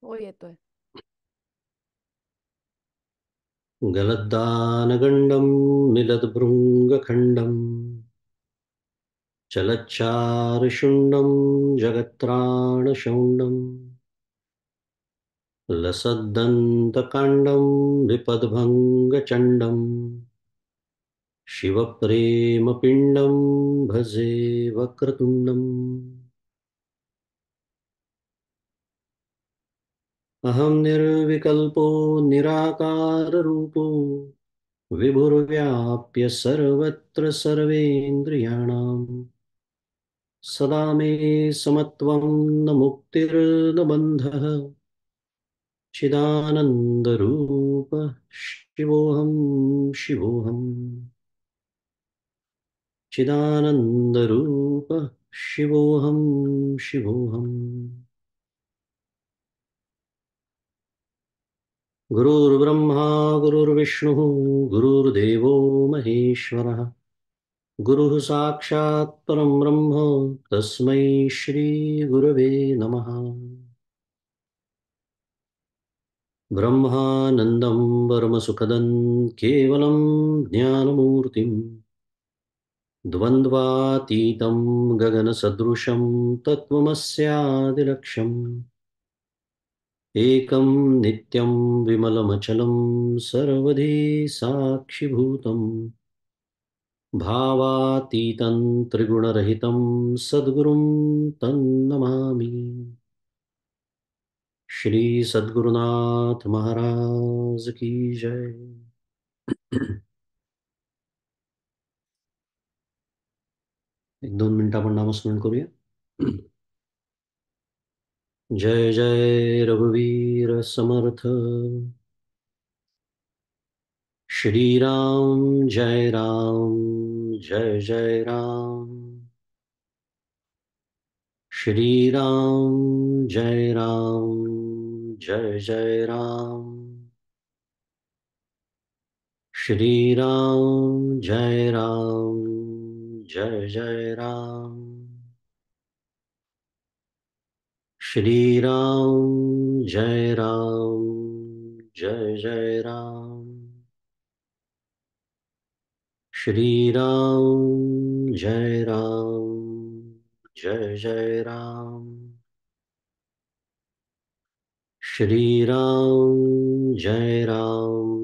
हो येतोय. गलद्दानगण्डं मिलद्भृङ्गखण्डं चलच्चारुशुण्डं जगत्त्राणशौण्डं लसद्दन्तकाण्डं विपद्भङ्गचण्डं शिवप्रेमपिण्डं भजे वक्रतुण्डम् अहं निर्विकल्पो निराकाररूपो विभुर्व्याप्य सर्वत्र सर्वेन्द्रियाणां सदा मे समत्वं न मुक्तिर्न बन्धः चिदानन्दरूप शिवोऽहं शिवोऽहम् चिदानन्दरूप शिवोऽहं शिवोऽहम् गुरुर्ब्रह्मा गुरुर्विष्णुः गुरुर्देवो महेश्वरः गुरुः साक्षात् परं ब्रह्म तस्मै श्रीगुरवे नमः। ब्रह्मानन्दं परमसुखदं केवलं ज्ञानमूर्तिं द्वन्द्वातीतं गगनसदृशं तत्त्वमस्यादिलक्ष्यम् एकं नित्यं विमलमचलं सर्वधी साक्षिभूतं भावातीतं त्रिगुणरहितं सद्गुरुं तन्नमामि। श्री सद्गुरुनाथ महाराज की जय। एक दोन मिनिटं आपण नामस्मरण करूया। जय जय रघुवीर समर्थ। श्री राम जय राम, जय जय राम। श्री राम जय राम, जय जय राम। श्री राम जय राम, जय जय राम। श्री राम जय राम, जय जय राम। श्री राम जय राम, जय जय राम। श्री राम जय राम,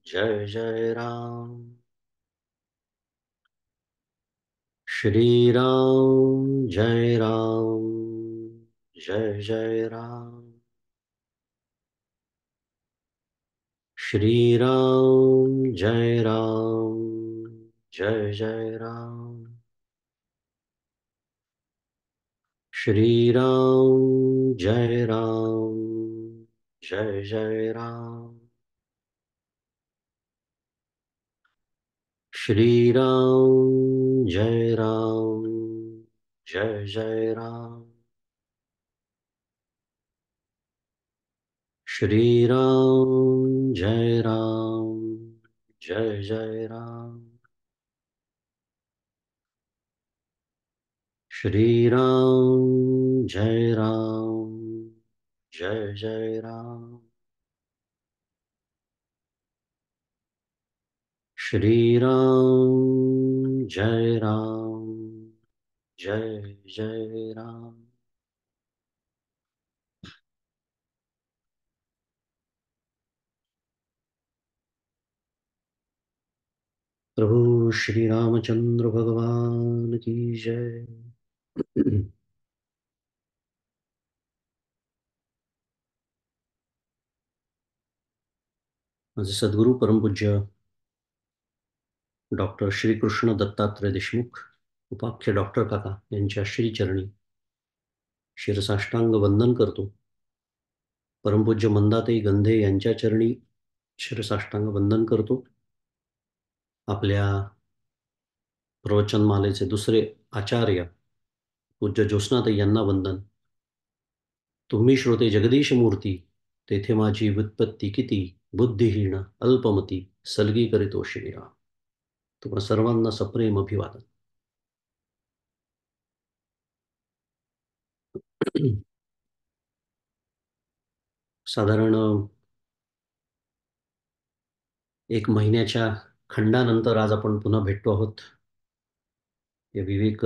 जय जय राम। श्री राम जय राम, जय जय राम। श्री राम जय राम, जय जय राम। श्री राम जय राम, जय जय राम। श्री राम जय राम, जय जय राम। श्री राम जय राम, जय जय राम। श्री राम जय राम, जय जय राम। श्री राम जय राम, जय जय राम। प्रभु श्री रामचंद्र भगवान की जय। माझे सद्गुरू परमपूज्य डॉक्टर श्रीकृष्ण दत्तात्रय देशमुख उपाख्य डॉक्टर काका यांच्या श्रीचरणी शिरसाष्टांग वंदन करतो। परमपूज्य मंदाताई गंधे यांच्या चरणी शिरसाष्टांग वंदन करतो। आपल्या प्रवचनमालेचे दुसरे आचार्य पूज्य ज्योत्स्नाताई यांना वंदन। तुम्ही श्रोते जगदीश मूर्ती, तेथे माझी व्युत्पत्ती किती, बुद्धिहीन अल्पमती सलगी करीतो श्रीराम। तुम्हा सर्वांना सप्रेम अभिवादन। साधारण 1 महिन्याच्या खंडानंतर आज आपण पुन्हा भेटतो आहोत. या विवेक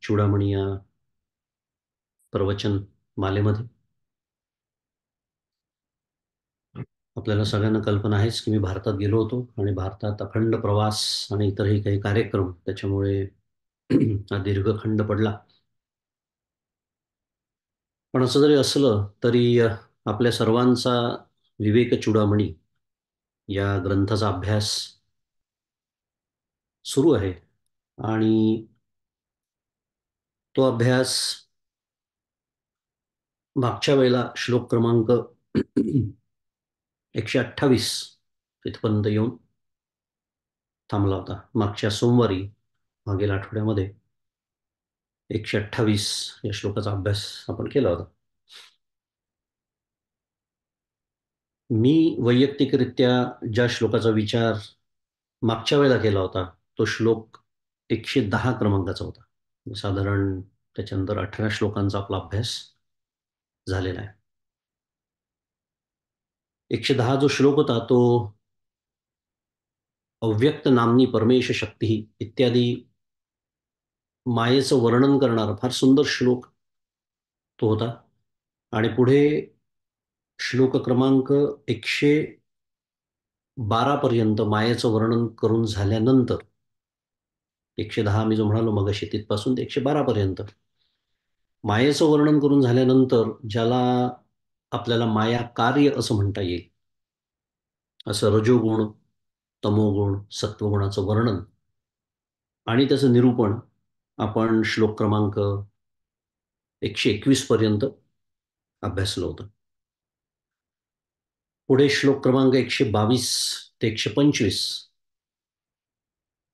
चूडामणी या प्रवचन मालेमध्ये. आपल्याला सगळ्यांना कल्पना आहेच, की मी भारतात गेलो होतो आणि भारतात अखंड प्रवास आणि इतरही काही कार्यक्रम त्याच्यामुळे हा दीर्घखंड पडला. पण असं जरी असलं तरी आपल्या सर्वांचा विवेक चूडामणी या ग्रंथाचा अभ्यास सुरू आहे आणि तो अभ्यास मागच्या वेळेला श्लोक क्रमांक 128 इथपर्यंत येऊन थांबला होता. मागच्या सोमवारी, मागील आठवड्यामध्ये 128 या श्लोकाचा अभ्यास आपण केला होता. मी वैयक्तिकरित्या ज्या श्लोकाचा विचार मागच्या वेळेला केला होता, तो श्लोक 110 क्रमांकाचा होता. साधारण त्याच्यानंतर 18 श्लोकांचा आपला अभ्यास झालेला आहे. 110 जो श्लोक होता तो अव्यक्त नामनी परमेश शक्ती इत्यादी मायेचं वर्णन करणारा फार सुंदर श्लोक तो होता. आणि पुढे श्लोक क्रमांक 112 पर्यंत मायेचं वर्णन करून झाल्यानंतर 110 मी जो म्हणालो मगाशी तिथपासून ते 112 पर्यंत मायेचं वर्णन करून झाल्यानंतर ज्याला आपल्याला माया कार्य असं म्हणता येईल, असं रजोगुण, तमोगुण, सत्वगुणाचं वर्णन आणि त्याचं निरूपण आपण श्लोक क्रमांक 121 पर्यंत अभ्यासलं होतं. पुढे श्लोक क्रमांक 122 ते 125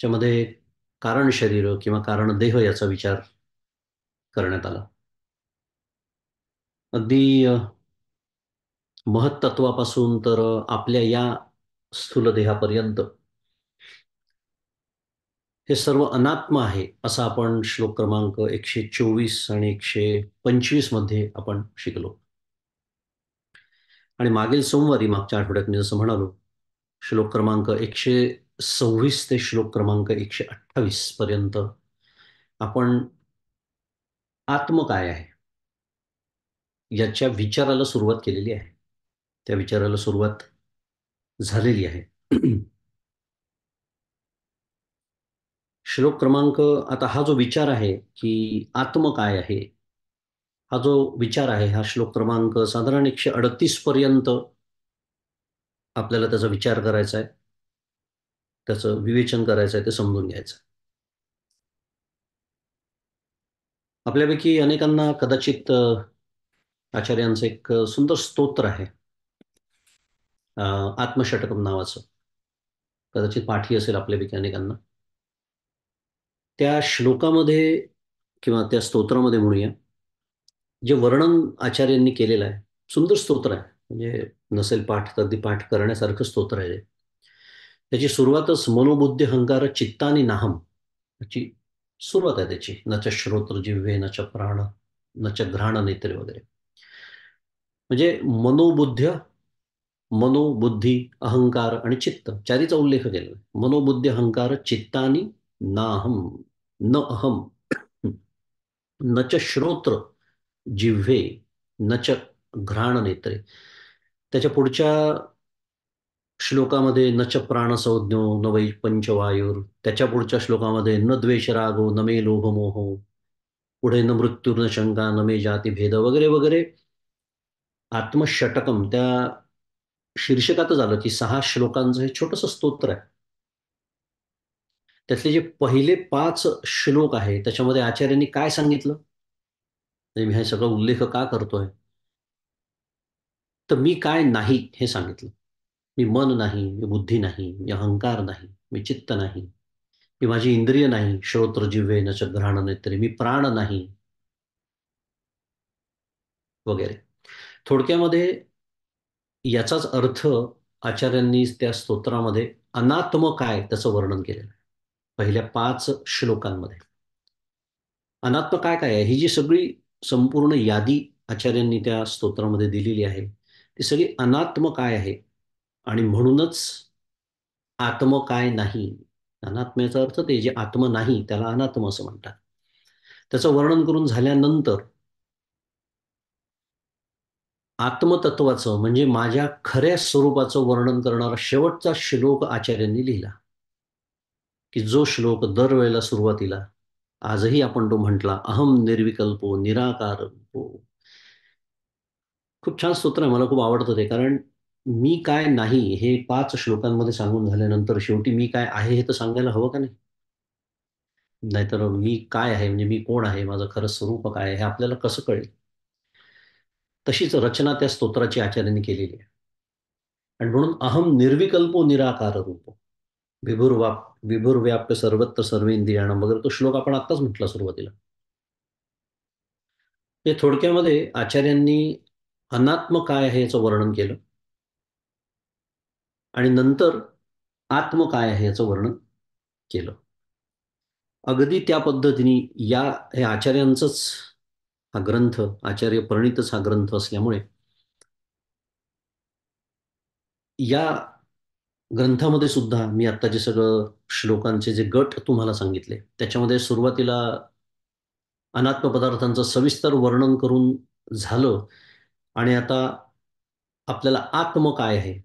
च्यामध्ये कारण शरीर किंवा कारण देह याचा विचार करण्यात आला. अगदी महत्त्वापासून तर आपल्या या स्थूल देहापर्यंत हे सर्व अनात्म आहे, असं आपण श्लोक क्रमांक 124 आणि 125 मध्ये आपण शिकलो. आणि मागील सोमवारी, मागच्या आठवड्यात मी जसं म्हणालो, श्लोक क्रमांक 126 ते श्लोक क्रमांक 128 पर्यंत आपण आत्म काय आहे याच्या विचाराला सुरुवात केलेली आहे. त्या विचाराला सुरुवात झालेली आहे. श्लोक क्रमांक, आता हा जो विचार आहे की आत्म काय आहे, हा जो विचार आहे, हा श्लोक क्रमांक साधारण 138 पर्यंत आपल्याला त्याचा विचार करायचा आहे, त्याचं विवेचन करायचं आहे, ते समजून घ्यायचं आहे. आपल्यापैकी अनेकांना कदाचित आचार्यांचं एक सुंदर स्तोत्र आहे, आत्मषटकम नावाचं. कदाचित पाठी असेल आपल्यापैकी अनेकांना. त्या श्लोकामध्ये किंवा त्या स्तोत्रामध्ये म्हणूया, जे वर्णन आचार्यांनी केलेलं आहे, सुंदर स्तोत्र आहे. म्हणजे नसेल पाठ तर अगदी पाठ करण्यासारखं स्तोत्र आहे. त्याची सुरुवातच मनोबुद्धी अहंकार चित्तानी नाहम याची सुरुवात आहे त्याची. न च श्रोत्र जिव्हे न च प्राण न च घ्राण नेत्रे वगैरे. म्हणजे मनोबुद्धी अहंकार आणि चित्त चारीचा उल्लेख केलेला आहे. मनोबुद्धी अहंकार चित्तानी नाहम न अहम न च श्रोत्र जिव्हे न च घ्राण नेत्रे. त्याच्या पुढच्या श्लोकामध्ये न च प्राणसंज्ञो न वै पंचवायुर. त्याच्या पुढच्या श्लोकामध्ये न द्वेष रागो न मे लोभ मोहो. पुढे न मृत्यू न शंका न मे जाती भेद वगैरे वगैरे. आत्मषटकम त्या शीर्षकातच आलं की 6 श्लोकांचं हे छोटंसं स्तोत्र आहे. त्यातले जे पहिले 5 श्लोक आहे त्याच्यामध्ये आचार्यांनी काय सांगितलं, म्हणजे मी हे सगळं उल्लेख का करतोय, तर मी काय नाही हे सांगितलं. मी मन नाही, मी बुद्धी नाही, मी अहंकार नाही, मी चित्त नाही, मी माझी इंद्रिय नाही, श्रोत्र जिव्हे न च घ्राण नेत्रे, मी प्राण नाही वगैरे. थोडक्यामध्ये याचाच अर्थ आचार्यांनी त्या स्तोत्रामध्ये अनात्म काय त्याचं वर्णन केलेलं आहे पहिल्या 5 श्लोकांमध्ये. अनात्म काय काय आहे, ही जी सगळी संपूर्ण यादी आचार्यांनी त्या स्तोत्रामध्ये दिलेली आहे, ती सगळी अनात्म काय आहे आणि म्हणूनच आत्म काय नाही. अनात्म्याचा अर्थ ते जे आत्म नाही त्याला अनात्म असं म्हणतात. त्याचं वर्णन करून झाल्यानंतर आत्मतत्वाचं म्हणजे माझ्या खऱ्या स्वरूपाचं वर्णन करणारा शेवटचा श्लोक आचार्यांनी लिहिला, की जो श्लोक दरवेळेला सुरुवातीला आजही आपण तो म्हटला, अहम निर्विकल्पो निराकार रूपो. खूप छान स्तोत्र आहे. मला खूप आवडतं ते. कारण मी काय नाही हे 5 श्लोकांमध्ये सांगून झाल्यानंतर शेवटी मी काय आहे हे तर सांगायला हवं का नाही? नाहीतर मी काय आहे म्हणजे मी कोण आहे? माझं खरं स्वरूप काय आहे? हे आपल्याला कसं कळेल? तशीच रचना त्या स्तोत्राची आचार्यांनी केलेली आहे. आणि म्हणून अहम निर्विकल्पो निराकार रूपो. विभुर्व्याप्य सर्वत्र सर्वेंद्रियाणां वगैरे तो श्लोक आपण आत्ताच म्हटला सुरुवातीला. हे थोडक्यामध्ये आचार्यांनी अनात्म काय आहे याचं वर्णन केलं आणि नंतर आत्म काय आहे याचं वर्णन केलं. अगदी त्या पद्धतीने हे आचार्यांचंच हा ग्रंथ, आचार्य प्रणीतच हा ग्रंथ असल्यामुळे या ग्रंथामध्ये सुद्धा मी आत्ता जे सगळं श्लोकांचे जे गट तुम्हाला सांगितले, त्याच्यामध्ये सुरुवातीला अनात्म पदार्थांचं सविस्तर वर्णन करून झालं आणि आता आपल्याला आत्म काय आहे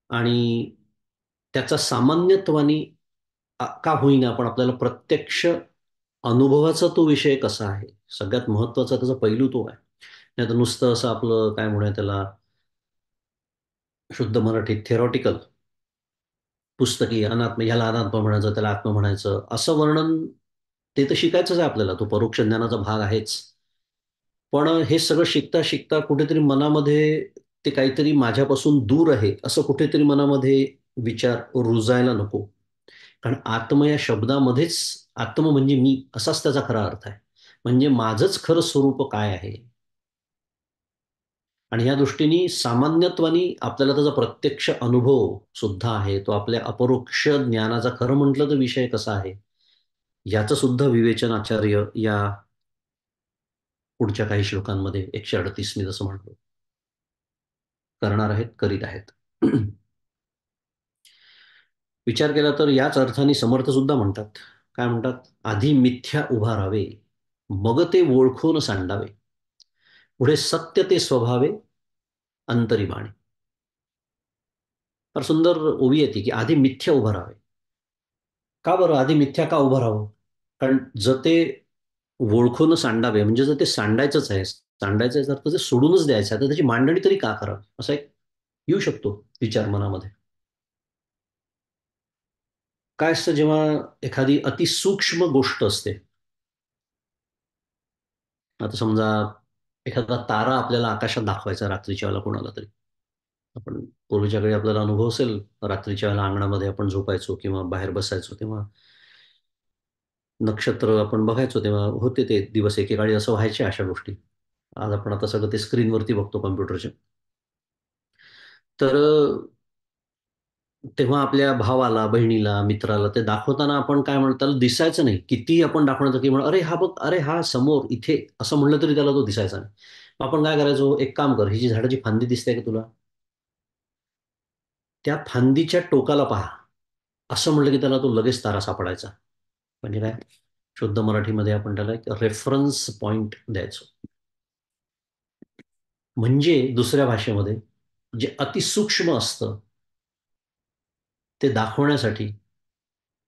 आणि त्याचा सामान्यत्वाने का होईना पण आपल्याला प्रत्यक्ष अनुभवाचा तो विषय कसा आहे, सगळ्यात महत्त्वाचा त्याचा पैलू तो आहे. नाहीतर नुसतं असं आपलं काय म्हणूया त्याला शुद्ध मराठीत थेरॉटिकल पुस्तकी अनात्म ह्याला अनात्म म्हणायचं, त्याला आत्मा म्हणायचं, असं वर्णन ते तर शिकायचंच आहे आपल्याला. तो परोक्ष ज्ञानाचा भाग आहेच. पण हे सगळं शिकता-शिकता कुठेतरी मनामध्ये ते काहीतरी माझ्यापासून दूर आहे, असं कुठेतरी मनामध्ये विचार रुजायला नको. कारण आत्म या शब्दामध्येच आत्म म्हणजे मी असाच त्याचा खरा अर्थ आहे. म्हणजे माझंच खरं स्वरूप काय आहे? आणि या दृष्टीने सामान्यत्वाने आपल्याला त्याचा प्रत्यक्ष अनुभव सुद्धा आहे. तो आपल्या अपरोक्ष ज्ञानाचा खरं म्हटलं तर विषय कसा आहे? याचं सुद्धा विवेचन आचार्य या पुढच्या काही श्लोकांमध्ये 138 मी जसं म्हणालो, करणार आहेत, करीत आहेत. विचार केला तर याच अर्थाने समर्थ सुद्धा म्हणतात. काय म्हणतात? आधी मिथ्या उभा राहावे, मग ते ओळखून सांडावे. पुढे सत्य ते स्वभावे, अंतरी बाणे. फार सुंदर ओवी येते, की आधी मिथ्या उभं राहावे. का बरं आधी मिथ्या का उभं राहावं? कारण जर ते ओळखून सांडावे म्हणजे जर ते सांडायचंच आहे, सांडायचं आहे तर ते सोडूनच द्यायचं आहे, तर त्याची मांडणी तरी का करावी? असा एक येऊ शकतो विचार मनामध्ये. काय असतं जेव्हा एखादी अतिसूक्ष्म गोष्ट असते. आता समजा एखादा तारा आपल्याला आकाशात दाखवायचा रात्रीच्या वेळेला कोणाला तरी. आपण पूर्वीच्या काळी आपल्याला अनुभव असेल, रात्रीच्या वेळेला अंगणामध्ये आपण झोपायचो किंवा बाहेर बसायचो तेव्हा नक्षत्र आपण बघायचो तेव्हा होते ते दिवस एकेकाळी असं व्हायचे अशा गोष्टी. आज आपण आता सगळं ते स्क्रीनवरती बघतो कॉम्प्युटरच्या. तर तेव्हा आपल्या भावाला, बहिणीला, मित्राला ते दाखवताना आपण काय म्हणतो त्याला दिसायचं नाही. कितीही आपण दाखवण्याचं की "अरे हा बघ, अरे हा समोर, इथे" असं म्हटलं तरी त्याला तो दिसायचा नाही. मग आपण काय करायचो, "एक काम कर, ही जी झाडाची फांदी दिसते का तुला? त्या फांदीच्या टोकाला पहा." असं म्हटलं की त्याला तो लगेच तारा सापडायचा. म्हणजे काय? शुद्ध मराठीमध्ये आपण त्याला एक रेफरन्स पॉइंट द्यायचो. म्हणजे दुसऱ्या भाषेमध्ये जे अतिसूक्ष्म असतं, ते दाखवण्यासाठी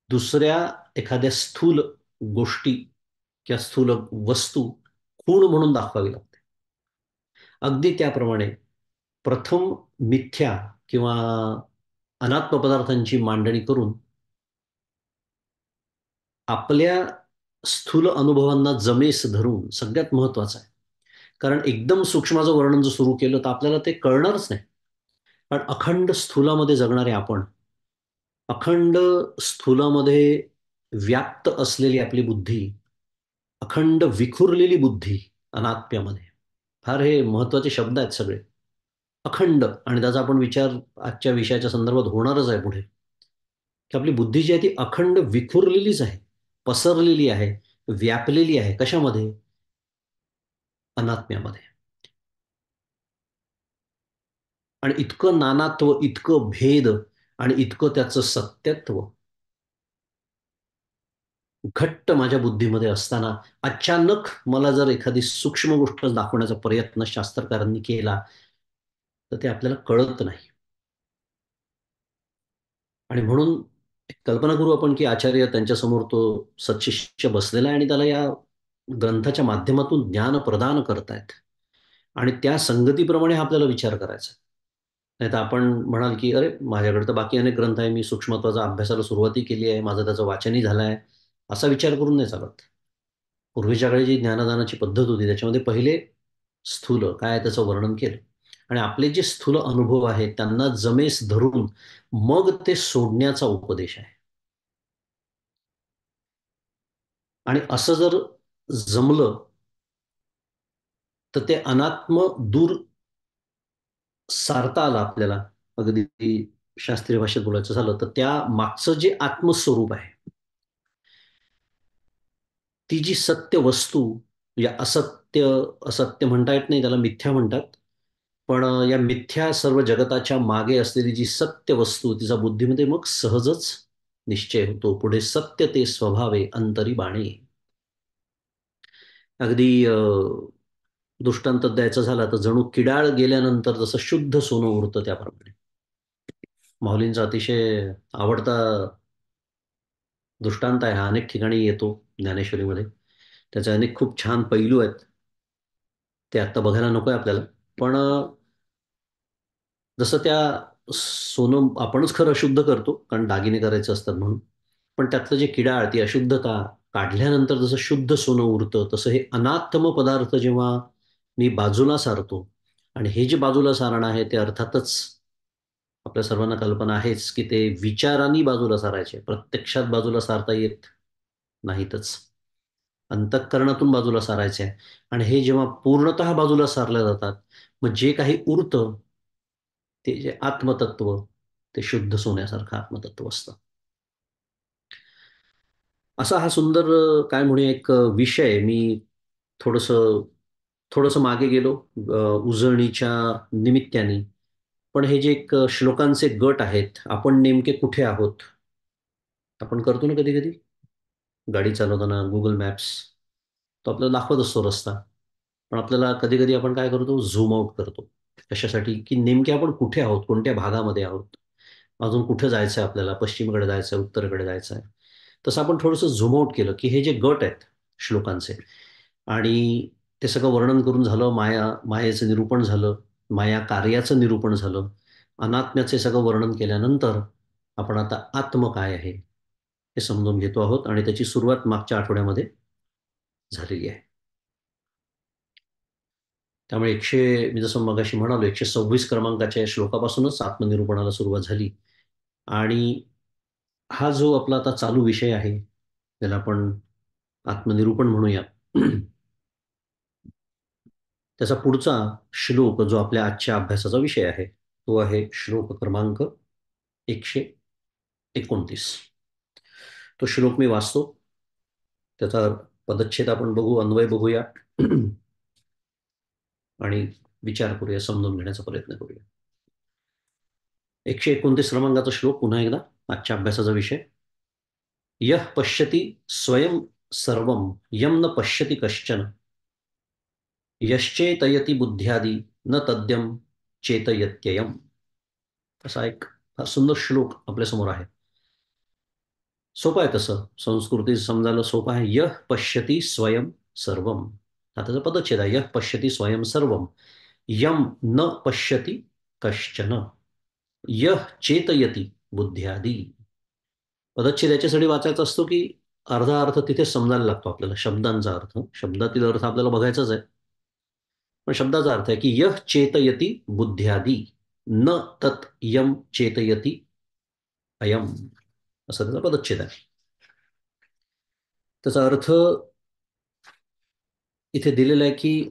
दुसऱ्या एखाद्या स्थूल गोष्टी किंवा स्थूल वस्तू खूण म्हणून दाखवावी लागते. अगदी त्याप्रमाणे प्रथम मिथ्या किंवा अनात्म पदार्थांची मांडणी करून आपल्या स्थूल अनुभवांना जमेस धरून सगळ्यात महत्त्वाचं आहे. कारण एकदम सूक्ष्माचं वर्णन जर सुरू केलं तर आपल्याला ते कळणारच नाही. कारण अखंड स्थूलामध्ये जगणारे आपण, अखंड स्थूलामध्ये व्याप्त असलेली आपली बुद्धी, अखंड विखुरलेली बुद्धी अनात्म्यामध्ये. फार हे महत्त्वाचे शब्द आहेत सगळे. अखंड आणि त्याचा आपण विचार आजच्या विषयाच्या संदर्भात होणारच आहे पुढे, की आपली बुद्धी जी आहे ती अखंड विखुरलेलीच आहे, पसरलेली आहे, व्यापलेली आहे. कशामध्ये? अनात्म्यामध्ये. आणि इतकं नानात्व, इतकं भेद आणि इतकं त्याचं सत्यत्व घट्ट माझ्या बुद्धीमध्ये असताना अचानक मला जर एखादी सूक्ष्म गोष्ट दाखवण्याचा प्रयत्न शास्त्रकारांनी केला, तर ते आपल्याला कळत नाही. आणि म्हणून कल्पना करू आपण, की आचार्य त्यांच्यासमोर तो सत्शिष्य बसलेला आहे आणि त्याला या ग्रंथाच्या माध्यमातून ज्ञान प्रदान करतायत. आणि त्या संगतीप्रमाणे हा आपल्याला विचार करायचा. नाहीतर आपण म्हणाल, की "अरे, माझ्याकडे तर बाकी अनेक ग्रंथ आहे. मी सूक्ष्मत्वाचा अभ्यासाला सुरुवातही केली आहे. माझं त्याचं वाचनही झालं आहे." असा विचार करून नाही चालत. पूर्वीच्या काळी जी ज्ञानदानाची पद्धत होती, त्याच्यामध्ये पहिले स्थूल काय आहे त्याचं वर्णन केलं आणि आपले जे स्थूल अनुभव आहेत, त्यांना जमेस धरून मग ते सोडण्याचा उपदेश आहे. आणि असं जर जमलं, तर ते अनात्म दूर सारता आलं आपल्याला, अगदी शास्त्रीय भाषेत बोलायचं झालं, तर त्या मागचं जे आत्मस्वरूप आहे, ती जी सत्य वस्तू या असत्य असत्य म्हणता येत नाही, त्याला मिथ्या म्हणतात. पण या मिथ्या सर्व जगताच्या मागे असलेली जी सत्य वस्तू, तिचा बुद्धीमध्ये मग सहजच निश्चय होतो. पुढे सत्य ते स्वभावे अंतरी बाणे. अगदी दृष्टांत द्यायचा झाला तर जणू किडाळ गेल्यानंतर जसं शुद्ध सोनं उरतं त्याप्रमाणे. माऊलींचा अतिशय आवडता दृष्टांत आहे हा. अनेक ठिकाणी येतो ज्ञानेश्वरीमध्ये. त्याचे अनेक खूप छान पैलू आहेत. ते आत्ता बघायला नको आहे आपल्याला. पण जसं त्या सोनं आपणच खरं अशुद्ध करतो, कारण दागिने करायचे असतात म्हणून. पण त्यातलं जे किडाळ, ती अशुद्धता काढल्यानंतर जसं शुद्ध सोनं उरतं, तसं हे अनात्म पदार्थ जेव्हा मी बाजूला सारतो आणि हे जे बाजूला सारणं आहे, ते अर्थातच आपल्या सर्वांना कल्पना आहेच, की ते विचारांनी बाजूला सारायचे. प्रत्यक्षात बाजूला सारता येत नाहीतच. अंतःकरणातून बाजूला सारायचे आहे आणि हे जेव्हा पूर्णतः बाजूला सारल्या जातात, मग जे काही उरतं, ते जे आत्मतत्व, ते शुद्ध सोन्यासारखं आत्मतत्व असतं. असा हा सुंदर काय म्हणूया एक विषय मी थोडंसं थोडंसं मागे गेलो उजळणीच्या निमित्ताने. पण हे जे एक श्लोकांचे गट आहेत, आपण नेमके कुठे आहोत? आपण करतो ना कधी-कधी गाडी चालवताना Google मॅप्स, तो आपल्याला दाखवत असतो रस्ता. पण आपल्याला कधी-कधी आपण काय करतो, झूम आउट करतो. कशासाठी? की नेमके आपण कुठे आहोत? कोणत्या भागामध्ये आहोत? अजून कुठे जायचं आहे आपल्याला? पश्चिमेकडे जायचं आहे, उत्तरेकडे जायचं आहे. तसं आपण थोडंसं झूम आउट केलं, की हे जे गट आहेत श्लोकांचे आणि ते सगळं वर्णन करून झालं. मायेचं निरूपण झालं, माया कार्याचं निरूपण झालं. अनात्म्याचे सगळं वर्णन केल्यानंतर आपण आता आत्म काय आहे, हे समजून घेतो आहोत आणि त्याची सुरुवात मागच्या आठवड्यामध्ये झालेली आहे. त्यामुळे मी जसं मगाशी म्हणालो 126 क्रमांकाच्या या श्लोकापासूनच आत्मनिरूपणाला सुरुवात झाली आणि हा जो आपला आता चालू विषय आहे, त्याला आपण आत्मनिरूपण म्हणूया. त्याचा पुढचा श्लोक जो आपल्या आजच्या अभ्यासाचा विषय आहे, तो आहे श्लोक क्रमांक 129. तो श्लोक मी वाचतो. त्याचा पदच्छेद आपण बघू, अन्वय बघूया आणि विचार करूया, समजून घेण्याचा प्रयत्न करूया. 129 क्रमांकाचा श्लोक पुन्हा एकदा आजच्या अभ्यासाचा विषय. यः पश्यति स्वयं सर्वं यं न पश्यति कश्चन यश्चेतयति बुद्ध्यादि न तद्यं चेतयत्ययम्. असा एक फार सुंदर श्लोक आपल्यासमोर आहे. सोपं आहे तसं. संस्कृती समजायला सोपं आहे. यः पश्यति स्वयं सर्वं. हा त्याचा पदच्छेद आहे. यः पश्यति स्वयं सर्वं यं न पश्यति कश्चन यः चेतयति बुद्ध्यादि. पदच्छेद याच्यासाठी वाचायचा असतो, की अर्धा अर्थ तिथेच समजायला लागतो आपल्याला, शब्दांचा अर्थ. शब्दातील अर्थ आपल्याला बघायचाच आहे. पण शब्दाचा अर्थ आहे, की यः चेतयति बुद्ध्यादि न तत् यं चेतयति अयम्. असा त्याचा पदच्छेद आहे. त्याचा अर्थ इथे दिलेला आहे, की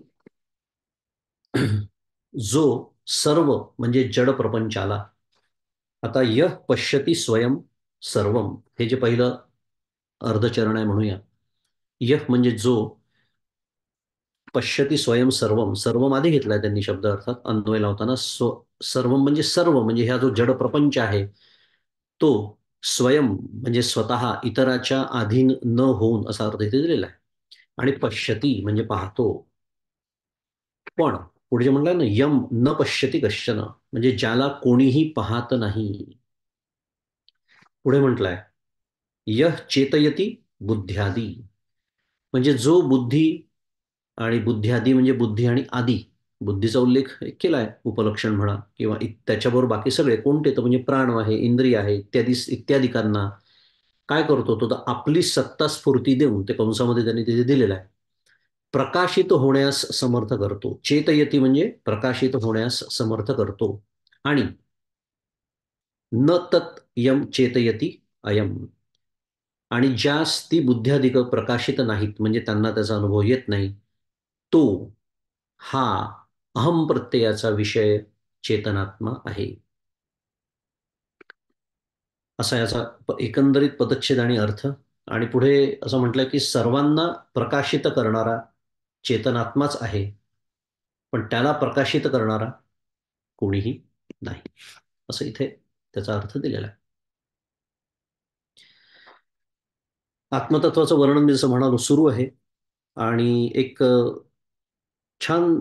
जो सर्व म्हणजे जड प्रपंचाला आता यः पश्यति स्वयं सर्वं हे जे पहिलं अर्धचरण आहे म्हणूया. यः म्हणजे जो पश्यती स्वयं सर्वम, सर्वम आधी घेतलाय त्यांनी शब्द, अर्थात अन्वय लावताना सर्वम म्हणजे सर्व, म्हणजे ह्या जो जड प्रपंच आहे तो स्वयं म्हणजे स्वतः, इतराच्या अधीन न होऊन असा अर्थ इथे दिलेला आहे. आणि पश्यती म्हणजे पाहतो. पण पुढे जे म्हटलंय ना, यम न पश्यती कश्चन, म्हणजे ज्याला कोणीही पाहत नाही. पुढे म्हटलंय यह चेतयती बुद्ध्यादी, म्हणजे जो बुद्धी, आणि बुद्ध्यादी म्हणजे बुद्धी आणि आदी, बुद्धीचा उल्लेख केलाय, उपलक्षण म्हणा किंवा त्याच्याबरोबर बाकी सगळे कोणते, तर म्हणजे प्राण आहे, इंद्रिय आहे, इत्यादिकांना काय करतो तो, तर आपली सत्ता स्फूर्ती देऊन, ते कंसामध्ये त्यांनी तिथे दिलेलं आहे, प्रकाशित होण्यास समर्थ करतो. चेतयती म्हणजे प्रकाशित होण्यास समर्थ करतो. आणि न तत् यम चेतयती अयम, आणि ज्यास ती बुद्ध्याधिक प्रकाशित नाहीत, म्हणजे त्यांना त्याचा अनुभव येत नाही, तो हा अहम प्रत्ययाचा विषय चेतनात्मा आहे. असा याचा एकंदरीत पदच्छेद आणि अर्थ. आणि पुढे असं म्हटलं की सर्वांना प्रकाशित करणारा चेतनात्माच आहे, पण त्याला प्रकाशित करणारा कोणीही नाही, असं इथे त्याचा अर्थ दिलेला आहे. आत्मतत्वाचं वर्णन मी जसं म्हणालो सुरू आहे, आणि एक छान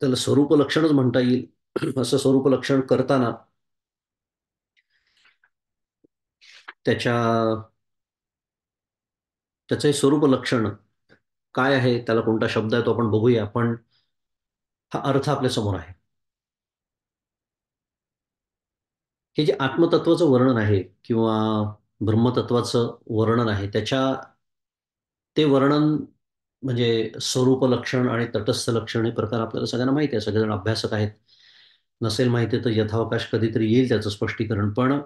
त्याला स्वरूप लक्षणच म्हणता येईल. असं स्वरूप लक्षण करताना त्याच्या त्याचं स्वरूप लक्षण काय आहे, त्याला कोणता शब्द आहे तो आपण बघूया, पण हा अर्थ आपल्या समोर आहे. हे जे आत्मतत्वाचं वर्णन आहे किंवा ब्रह्मतत्वाचं वर्णन आहे, ते वर्णन म्हणजे स्वरूप लक्षण आणि तटस्थ लक्षण हे प्रकार आपल्याला सगळ्यांना माहिती आहे, सगळेजण अभ्यासक आहेत. नसेल माहिती तर यथावकाश कधीतरी येईल त्याचं स्पष्टीकरण. पण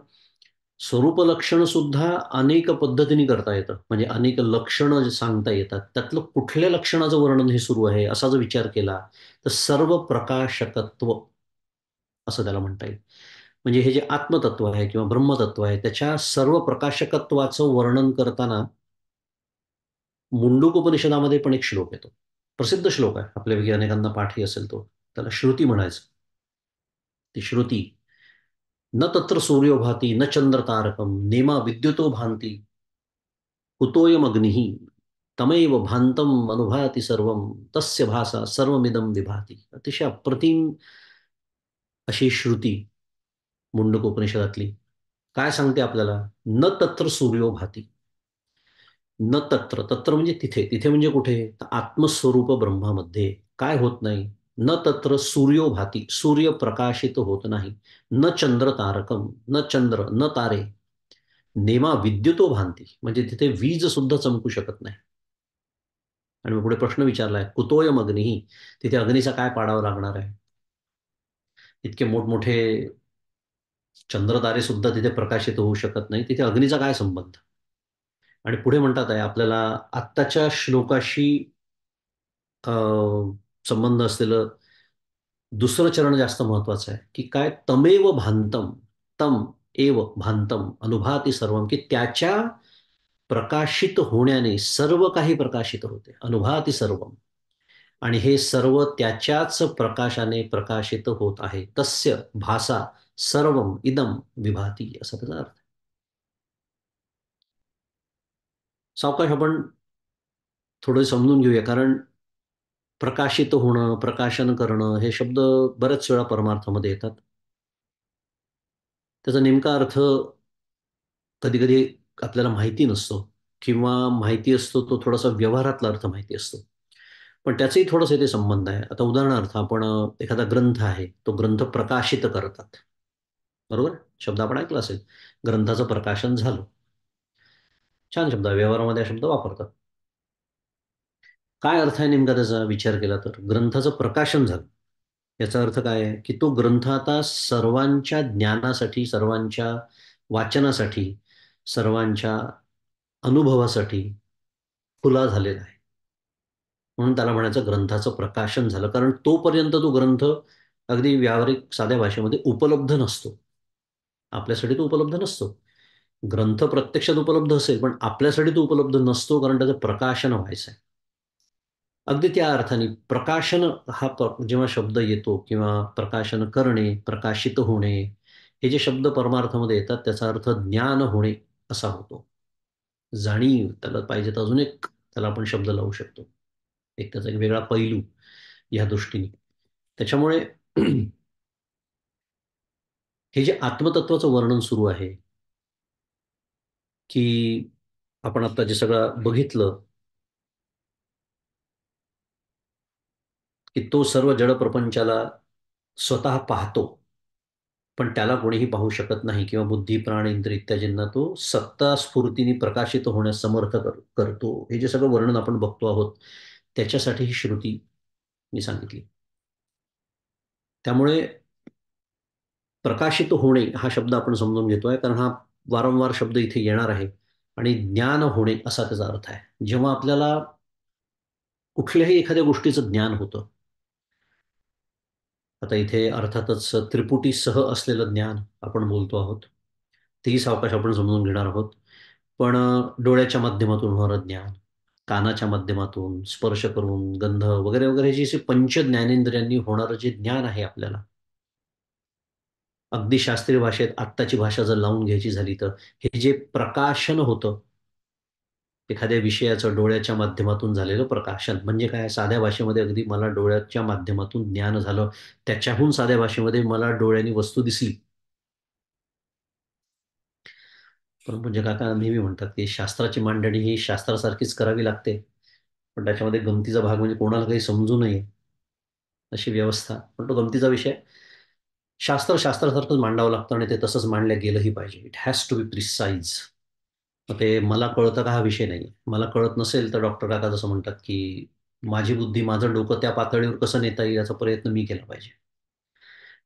स्वरूप लक्षण सुद्धा अनेक पद्धतीने करता येतं, म्हणजे अनेक लक्षणं जे सांगता येतात, त्यातलं कुठल्या लक्षणाचं वर्णन हे सुरू आहे असा जर विचार केला, तर सर्व प्रकाशकत्व असं त्याला म्हणता येईल. म्हणजे हे जे आत्मतत्व आहे किंवा ब्रह्मतत्व आहे, त्याच्या सर्व प्रकाशकत्वाचं वर्णन करताना मुंडूक उपनिषदामध्ये पण एक श्लोक येतो, प्रसिद्ध श्लोक आहे, आपल्यापैकी अनेकांना पाठी असेल तो. त्याला श्रुती म्हणायचं. ती श्रुती, न तत्र सूर्यो भाती न चंद्र तारकम नेमा विद्युतो भांती कुतोयम अग्निः तमेव भांतम अनुभाती सर्वम तस्य भासा सर्वमिदम विभाती. अतिशय अप्रतिम अशी श्रुती मुंडक उपनिषदातली काय सांगते आपल्याला, न तत्र सूर्यो भाती, न तत्र, तत्र म्हणजे तिथे, तिथे म्हणजे कुठे, तर आत्मस्वरूप ब्रह्मामध्ये काय होत नाही, न तत्र सूर्यो भाती, सूर्य प्रकाशित होत नाही, न चंद्र तारकम, न चंद्र न तारे, नेमा विद्युतो भांती, म्हणजे तिथे वीज सुद्धा चमकू शकत नाही. आणि मग पुढे प्रश्न विचारलाय कुतोयम अग्निही, तिथे अग्नीचा काय पाडावा लागणार आहे, इतके मोठमोठे चंद्रतारे सुद्धा तिथे प्रकाशित होऊ शकत नाही, तिथे अग्नीचा काय संबंध. आणि पुढे म्हणतात आहे आपल्याला आत्ताच्या श्लोकाशी अ, संबंध असलेलं दुसरं चरण जास्त महत्वाचं आहे, की काय तमेव भांतम, तम एव भांतम अनुभाती सर्वम, की त्याच्या प्रकाशित होण्याने सर्व काही प्रकाशित होते, अनुभाती सर्वम, आणि हे सर्व त्याच्याच प्रकाशाने प्रकाशित होत आहे, तस्य भासा सर्वम इदम विभाती, असा त्याचा अर्थ. सावकाश आपण थोडं समजून घेऊया, कारण प्रकाशित होणं, प्रकाशन करणं हे शब्द बऱ्याच वेळा परमार्थामध्ये येतात. त्याचा नेमका अर्थ कधी-कधी आपल्याला माहिती नसतो, किंवा माहिती असतो तो थोडासा व्यवहारातला अर्थ माहिती असतो. पण त्याचाही थोडासा इथे संबंध आहे. आता उदाहरणार्थ आपण एखादा ग्रंथ आहे, तो ग्रंथ प्रकाशित करतात. बरोबर? शब्द आपण ऐकला असेल. ग्रंथाचं प्रकाशन झालं. छान शब्द आहे. व्यवहारामध्ये हा शब्द वापरतात. काय अर्थ आहे नेमका त्याचा विचार केला तर? ग्रंथाचं प्रकाशन झालं. याचा अर्थ काय आहे, की तो ग्रंथ आता सर्वांच्या ज्ञानासाठी, सर्वांच्या वाचनासाठी, सर्वांच्या अनुभवासाठी खुला झालेला आहे. म्हणून त्याला म्हणायचं ग्रंथाचं प्रकाशन झालं. कारण तोपर्यंत तो ग्रंथ अगदी व्यावहारिक साध्या भाषेमध्ये उपलब्ध नसतो. आपल्यासाठी तो उपलब्ध नसतो. ग्रंथ प्रत्यक्षात उपलब्ध असेल, पण आपल्यासाठी तो उपलब्ध नसतो, कारण त्याचं प्रकाशन व्हायचं आहे. अगदी त्या अर्थाने प्रकाशन हा जेव्हा शब्द येतो किंवा प्रकाशन करणे, प्रकाशित होणे, हे जे शब्द परमार्थामध्ये येतात त्याचा अर्थ ज्ञान होणे असा होतो. जाणीव त्याला पाहिजे तर अजून एक त्याला आपण शब्द लावू शकतो. एक त्याचा एक वेगळा पैलू या दृष्टीने. त्याच्यामुळे हे जे आत्मतत्वाचं वर्णन सुरू आहे, की आपण आता जे सगळं बघितलं, की तो सर्व जड प्रपंचाला स्वतः पाहतो. पण त्याला कोणीही पाहू शकत नाही किंवा बुद्धी, प्राण, इंद्रिय इत्यादींना तो सत्ता स्फूर्तीने प्रकाशित होण्यास समर्थ करतो. हे जे सगळं वर्णन आपण बघतो आहोत, त्याच्यासाठी ही श्रुती मी सांगितली. त्यामुळे प्रकाशित होणे हा शब्द आपण समजून घेतोय, कारण हा वारंवार शब्द इथे येणार आहे आणि ज्ञान होणे असा त्याचा अर्थ आहे. जेव्हा आपल्याला कुठल्याही एखाद्या गोष्टीचं ज्ञान होतं, आता इथे अर्थातच त्रिपुटीसह असलेलं ज्ञान आपण बोलतो आहोत. तेही सावकाश आपण समजून घेणार आहोत. पण डोळ्याच्या माध्यमातून होणारं ज्ञान, कानाच्या माध्यमातून, स्पर्श करून, गंध वगैरे, वगैरे जे पंच ज्ञानेंद्रियांनी होणारं जे ज्ञान आहे आपल्याला, अगदी शास्त्रीय भाषेत आत्ताची भाषा जर लावून घ्यायची झाली तर, हे जे प्रकाशन होतं, एखाद्या विषयाचं डोळ्याच्या माध्यमातून झालेलं प्रकाशन म्हणजे काय? साध्या भाषेमध्ये अगदी मला डोळ्याच्या माध्यमातून ज्ञान झालं. त्याच्याहून साध्या भाषेमध्ये मला डोळ्यांनी वस्तू दिसली. पण म्हणजे काका नेहमी म्हणतात, की शास्त्राची मांडणी ही शास्त्रासारखीच करावी लागते. पण त्याच्यामध्ये गमतीचा भाग म्हणजे कोणाला काही समजू नये अशी व्यवस्था. पण तो गमतीचा विषय. शास्त्र शास्त्रासारखंच मांडावं लागतं आणि ते तसंच मांडलं गेलंही पाहिजे. It has to be precise. मग ते मला कळतं का हा विषय नाही. मला कळत नसेल तर डॉक्टर काका जसं म्हणतात, की माझी बुद्धी, माझं डोकं त्या पातळीवर कसं नेता येईल याचा प्रयत्न मी केला पाहिजे.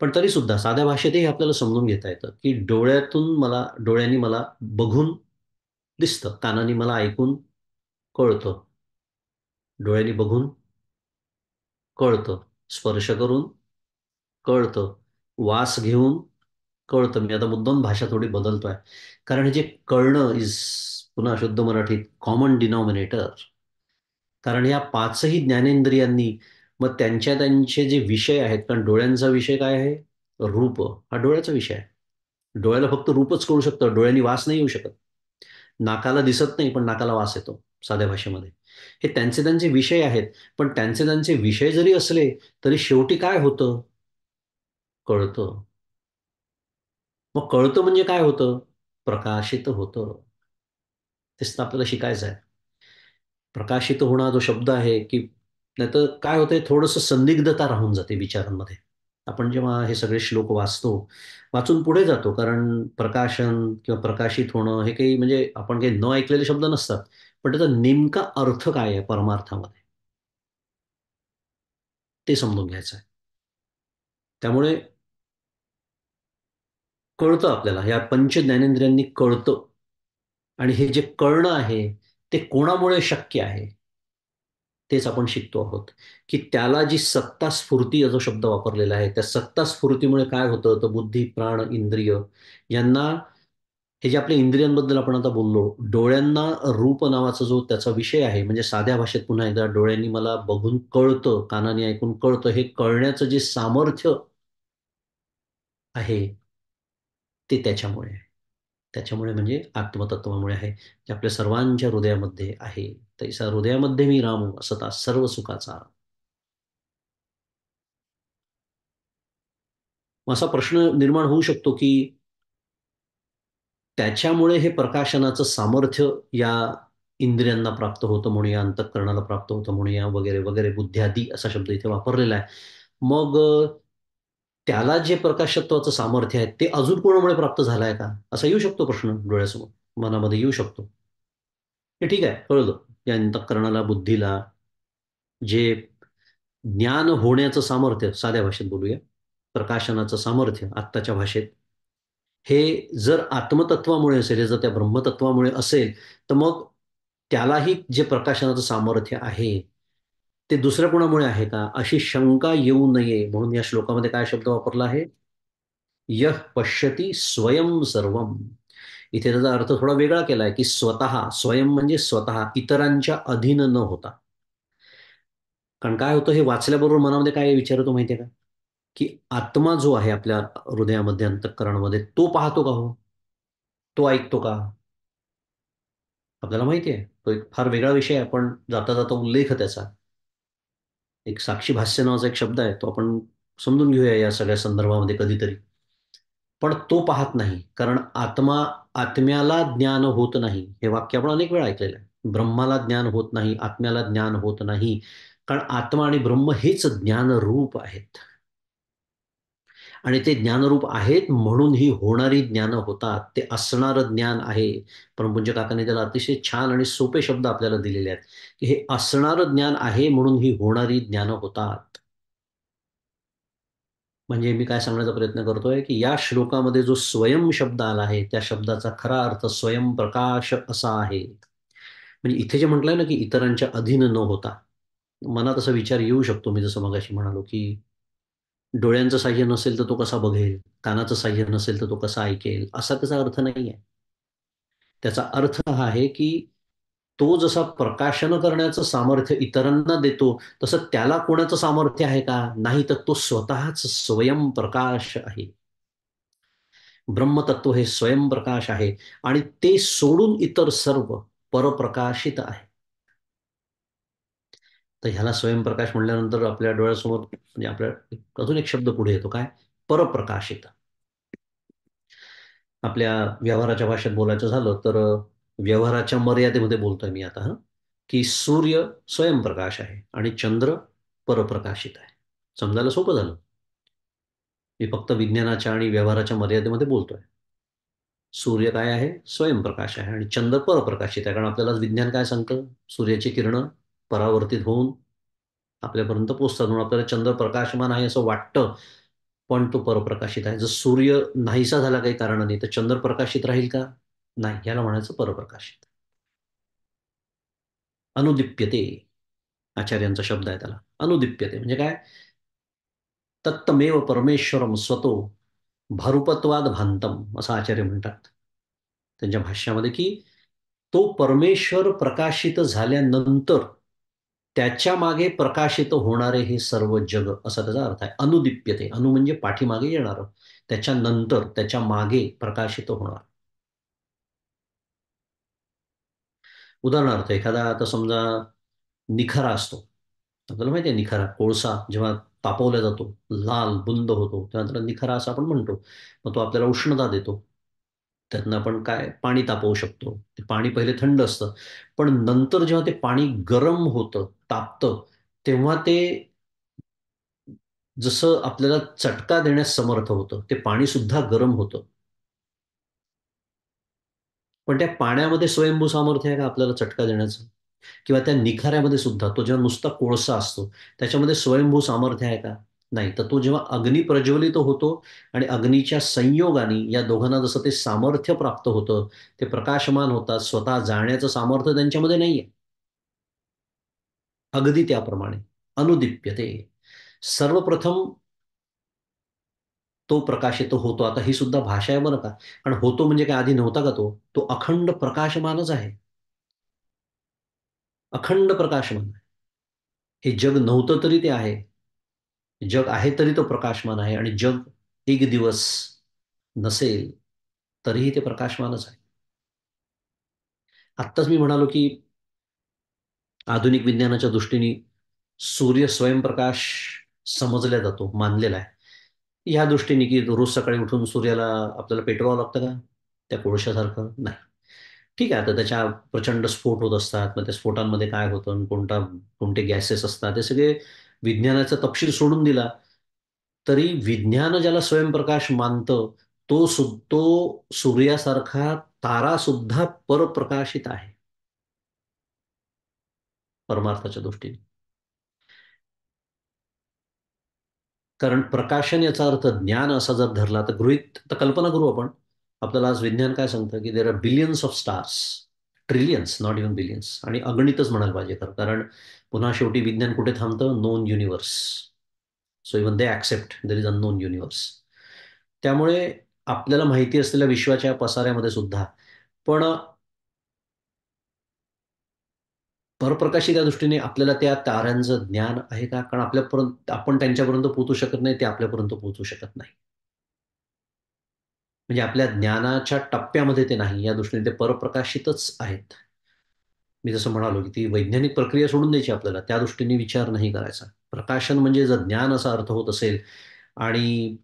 पण तरीसुद्धा साध्या भाषेतही आपल्याला समजून घेता येतं, की डोळ्यांनी मला बघून दिसतं, कानांनी मला ऐकून कळतं, डोळ्यांनी बघून कळतं, स्पर्श करून कळतं, वास घेऊन कळतं. मी आता मुद्दाम भाषा थोडी बदलतोय. कारण हे जे कळणं इज, पुन्हा शुद्ध मराठीत, कॉमन डिनॉमिनेटर. कारण या 5ही ज्ञानेंद्रियांनी मग त्यांच्या त्यांचे जे विषय आहेत, कारण डोळ्यांचा विषय काय आहे? रूप. हा डोळ्याचा विषय आहे. डोळ्याला फक्त रूपच कळू शकतं. डोळ्यांनी वास नाही येऊ शकत. नाकाला दिसत नाही, पण नाकाला वास येतो साध्या भाषेमध्ये. हे त्यांचे त्यांचे विषय आहेत. पण त्यांचे त्यांचे विषय जरी असले, तरी शेवटी काय होतं? कळतं. मग कळतं म्हणजे काय होतं? प्रकाशित होतं. तेच तर आपल्याला शिकायचं आहे. प्रकाशित होणं हा जो शब्द आहे, की नाहीतर काय होतंय, थोडंसं संदिग्धता राहून जाते विचारांमध्ये. आपण जेव्हा हे सगळे श्लोक वाचतो, वाचून पुढे जातो, कारण प्रकाशन किंवा प्रकाशित होणं हे काही म्हणजे आपण काही न ऐकलेले शब्द नसतात. पण त्याचा नेमका अर्थ काय आहे परमार्थामध्ये, ते समजून घ्यायचं आहे. त्यामुळे कळतं आपल्याला, या पंच ज्ञानेंद्रियांनी कळतं. आणि हे जे कळणं आहे, ते कोणामुळे शक्य आहे? तेच आपण शिकतो आहोत, की त्याला जी सत्ता स्फूर्ती जो शब्द वापरलेला आहे, त्या सत्ता स्फूर्तीमुळे काय होतं, तर बुद्धी, प्राण, इंद्रिय यांना, हे जे आपल्या इंद्रियांबद्दल आपण आता बोललो, डोळ्यांना रूप नावाचा जो त्याचा विषय आहे, म्हणजे साध्या भाषेत पुन्हा एकदा, डोळ्यांनी मला बघून कळतं, कानाने ऐकून कळतं, हे कळण्याचं जे सामर्थ्य आहे, ते त्याच्यामुळे आहे. त्याच्यामुळे म्हणजे आत्मतत्वामुळे आहे, जे आपल्या सर्वांच्या हृदयामध्ये आहे. तैसा हृदयामध्ये मी रामू असता सर्व सुखाचा. मग असा प्रश्न निर्माण होऊ शकतो, की त्याच्यामुळे हे प्रकाशनाचं सामर्थ्य या इंद्रियांना प्राप्त होतं म्हणूया, अंतःकरणाला प्राप्त होतं म्हणूया, वगैरे, वगैरे, बुद्ध्यादी असा शब्द इथे वापरलेला आहे. मग त्याला जे प्रकाशत्वाचं सामर्थ्य आहे, ते अजून कोणामुळे प्राप्त झालं आहे का? असा येऊ शकतो प्रश्न डोळ्यासमोर, मनामध्ये येऊ शकतो. हे ठीक आहे, कळलं. या अंतःकरणाला, बुद्धीला जे ज्ञान होण्याचं सामर्थ्य, साध्या भाषेत बोलूया, प्रकाशनाचं सामर्थ्य आत्ताच्या भाषेत, हे जर आत्मतत्वामुळे असेल, हे जर त्या ब्रह्मतत्वामुळे असेल, तर मग त्यालाही जे प्रकाशनाचं सामर्थ्य आहे, ते दुसऱ्या कोणामुळे आहे का? अशी शंका येऊ नये म्हणून या श्लोकामध्ये काय शब्द वापरला आहे? यः पश्यति स्वयं सर्वम्. इथे त्याचा अर्थ थोडा वेगळा केलाय, की स्वतः, स्वयं म्हणजे स्वतः, इतरांच्या अधीन न होता. कारण काय होतं, हे वाचल्याबरोबर मनामध्ये काय विचार येतो माहिती आहे का? की आत्मा जो आहे आपल्या हृदयामध्ये, अंतःकरणामध्ये, तो पाहतो का हो? तो ऐकतो का? आपल्याला माहिती आहे, तो एक फार वेगळा विषय आहे. आपण जाता जाता उल्लेख त्याचा, एक साक्षी भाष्य नावाचा एक शब्द आहे, तो आपण समजून घेऊया या सगळ्या संदर्भामध्ये कधीतरी. पण तो पाहत नाही, कारण आत्म्याला ज्ञान होत नाही, हे वाक्य आपण अनेक वेळा ऐकलेलं आहे. ब्रह्माला ज्ञान होत नाही, आत्म्याला ज्ञान होत नाही, कारण आत्मा आणि ब्रह्म हेच ज्ञानरूप आहेत. आणि ते ज्ञानरूप आहेत म्हणून ही होणारी ज्ञानं होतात. ते असणारं ज्ञान आहे. परमपूज्य काकांनी त्याला अतिशय छान आणि सोपे शब्द आपल्याला दिलेले आहेत, की हे असणारं ज्ञान आहे म्हणून ही होणारी ज्ञानं होतात. म्हणजे मी काय सांगण्याचा प्रयत्न करतोय, की या श्लोकामध्ये जो स्वयं शब्द आला आहे, त्या शब्दाचा खरा अर्थ स्वयंप्रकाश असा आहे. म्हणजे इथे जे म्हटलंय ना, की इतरांच्या अधीन न होता. मनात असा विचार येऊ शकतो, मी जसं मगाशी म्हणालो, की डोळ्यांचं साह्य नसेल तर तो कसा बघेल? कानाचं साह्य नसेल तर तो कसा ऐकेल? असा त्याचा अर्थ नाहीये. त्याचा अर्थ हा आहे, की तो जसा प्रकाशन करण्याचं सामर्थ्य इतरांना देतो, तसं त्याला कोणाचं सामर्थ्य आहे का? नाही, तर तो स्वतःच स्वयंप्रकाश आहे. ब्रह्मतत्व हे स्वयंप्रकाश आहे आणि ते सोडून इतर सर्व परप्रकाशित आहे. तर ह्याला स्वयंप्रकाश म्हटल्यानंतर आपल्या डोळ्यासमोर म्हणजे आपल्या अजून एक शब्द पुढे येतो, काय? परप्रकाशित. आपल्या व्यवहाराच्या भाषेत बोलायचं झालं तर व्यवहाराच्या मर्यादेमध्ये बोलतोय मी आता, की सूर्य स्वयंप्रकाश आहे आणि चंद्र परप्रकाशित आहे. समजायला सोपं झालं. मी फक्त विज्ञानाच्या आणि व्यवहाराच्या मर्यादेमध्ये बोलतोय. सूर्य काय आहे? स्वयंप्रकाश आहे आणि चंद्र परप्रकाशित आहे. कारण आपल्याला विज्ञान काय सांगतं? सूर्याची किरणं परावर्तित होऊन आपल्यापर्यंत पोहोचतात, म्हणून आपल्याला चंद्र प्रकाशमान आहे असं वाटतं, पण तो परप्रकाशित आहे. जर सूर्य नाहीसा झाला काही कारणाने, तर चंद्र प्रकाशित राहील का? नाही. याला म्हणायचं परप्रकाशित. अनुदीप्यते. आचार्यांचा शब्द आहे त्याला. अनुदीप्यते म्हणजे काय? तत्तमेव परमेश्वरम स्वतो भारूपत्वाद भांतम असं आचार्य म्हणतात त्यांच्या भाष्यामध्ये, की तो परमेश्वर प्रकाशित झाल्यानंतर त्याच्या मागे प्रकाशित होणारे हे सर्व जग, असा त्याचा अर्थ आहे. अनुदीप्यते. अनु म्हणजे पाठीमागे येणारं. त्याच्यानंतर, त्याच्या मागे प्रकाशित होणार. उदाहरणार्थ एखादा आता समजा निखारा असतो. आपल्याला माहिती आहे निखारा, कोळसा जेव्हा तापवला जातो, लाल बुंद होतो, तेव्हा त्याला निखारा असं आपण म्हणतो. मग तो आपल्याला उष्णता देतो. त्यातनं आपण काय पाणी तापवू शकतो. ते पाणी पहिले थंड असतं. पण नंतर जेव्हा ते पाणी गरम होतं, तापतं, तेव्हा ते जसं आपल्याला चटका देण्यास समर्थ होतं. ते पाणीसुद्धा गरम होतं. पण त्या पाण्यामध्ये स्वयंभू सामर्थ्य आहे का आपल्याला चटका देण्याचं? किंवा त्या निखाऱ्यामध्ये सुद्धा तो जेव्हा नुसता कोळसा असतो, त्याच्यामध्ये स्वयंभू सामर्थ्य आहे का? नाही. तर तो जेव्हा अग्नी प्रज्वलित होतो आणि अग्नीच्या संयोगाने या दोघांना जसं ते सामर्थ्य प्राप्त होतं, ते प्रकाशमान होतात, स्वतः जाळण्याचं सामर्थ्य त्यांच्यामध्ये नाहीये. अगदी त्याप्रमाणे अनुदीप्यते. सर्वप्रथम तो प्रकाशित होतो. आता ही सुद्धा भाषा आहे बरं का. कारण होतो म्हणजे काय, आधी नव्हता का तो? तो अखंड प्रकाशमानच आहे. अखंड प्रकाशमान आहे. हे जग नव्हतं तरी ते आहे. जग आहे तरी तो प्रकाशमान आहे आणि जग एक दिवस नसेल, तरीही ते प्रकाशमानच आहे. आत्ताच मी म्हणालो, की आधुनिक विज्ञानाच्या दृष्टीने सूर्य स्वयंप्रकाश समजला जातो, मानलेला आहे. या दृष्टीने, की रोज सकाळी उठून सूर्याला आपल्याला पेटवावं लागतं का? त्या कोळशासारखं? नाही. ठीक आहे, आता त्याच्या प्रचंड स्फोट होत असतात. मग त्या स्फोटांमध्ये काय होतं आणि कोणते गॅसेस असतात, हे सगळे विज्ञानाचा तपशील सोडून दिला, तरी विज्ञान ज्याला स्वयंप्रकाश मानतं, तो सूर्यासारखा तारासुद्धा परप्रकाशित आहे, परमार्थाच्या दृष्टीने. कारण प्रकाशन याचा अर्थ ज्ञान असा जर धरला, तर तर कल्पना करू आपण. आपल्याला आज विज्ञान काय सांगतं, की there are billions of stars, trillions, not even billions, आणि अगणितच म्हणायला पाहिजे खरं. कारण पुन्हा शेवटी विज्ञान कुठे थांबतं? Known universe. So even they accept there is unknown universe. त्यामुळे आपल्याला माहिती असलेल्या विश्वाच्या पसाऱ्यामध्ये सुद्धा, पण परप्रकाशी त्या दृष्टीने आपल्याला त्या ताऱ्यांचं ज्ञान आहे का? कारण आपल्यापर्यंत आपण त्यांच्यापर्यंत पोहोचू शकत नाही, ते आपल्यापर्यंत पोहोचू शकत नाही. म्हणजे आपल्या ज्ञानाच्या टप्प्यामध्ये ते नाही, या दृष्टीने ते परप्रकाशितच आहेत. मी जसं म्हणालो, की ती वैज्ञानिक प्रक्रिया सोडून द्यायची आपल्याला. त्या दृष्टीने विचार नाही करायचा. प्रकाशन म्हणजे जर ज्ञान असा अर्थ होत असेल आणि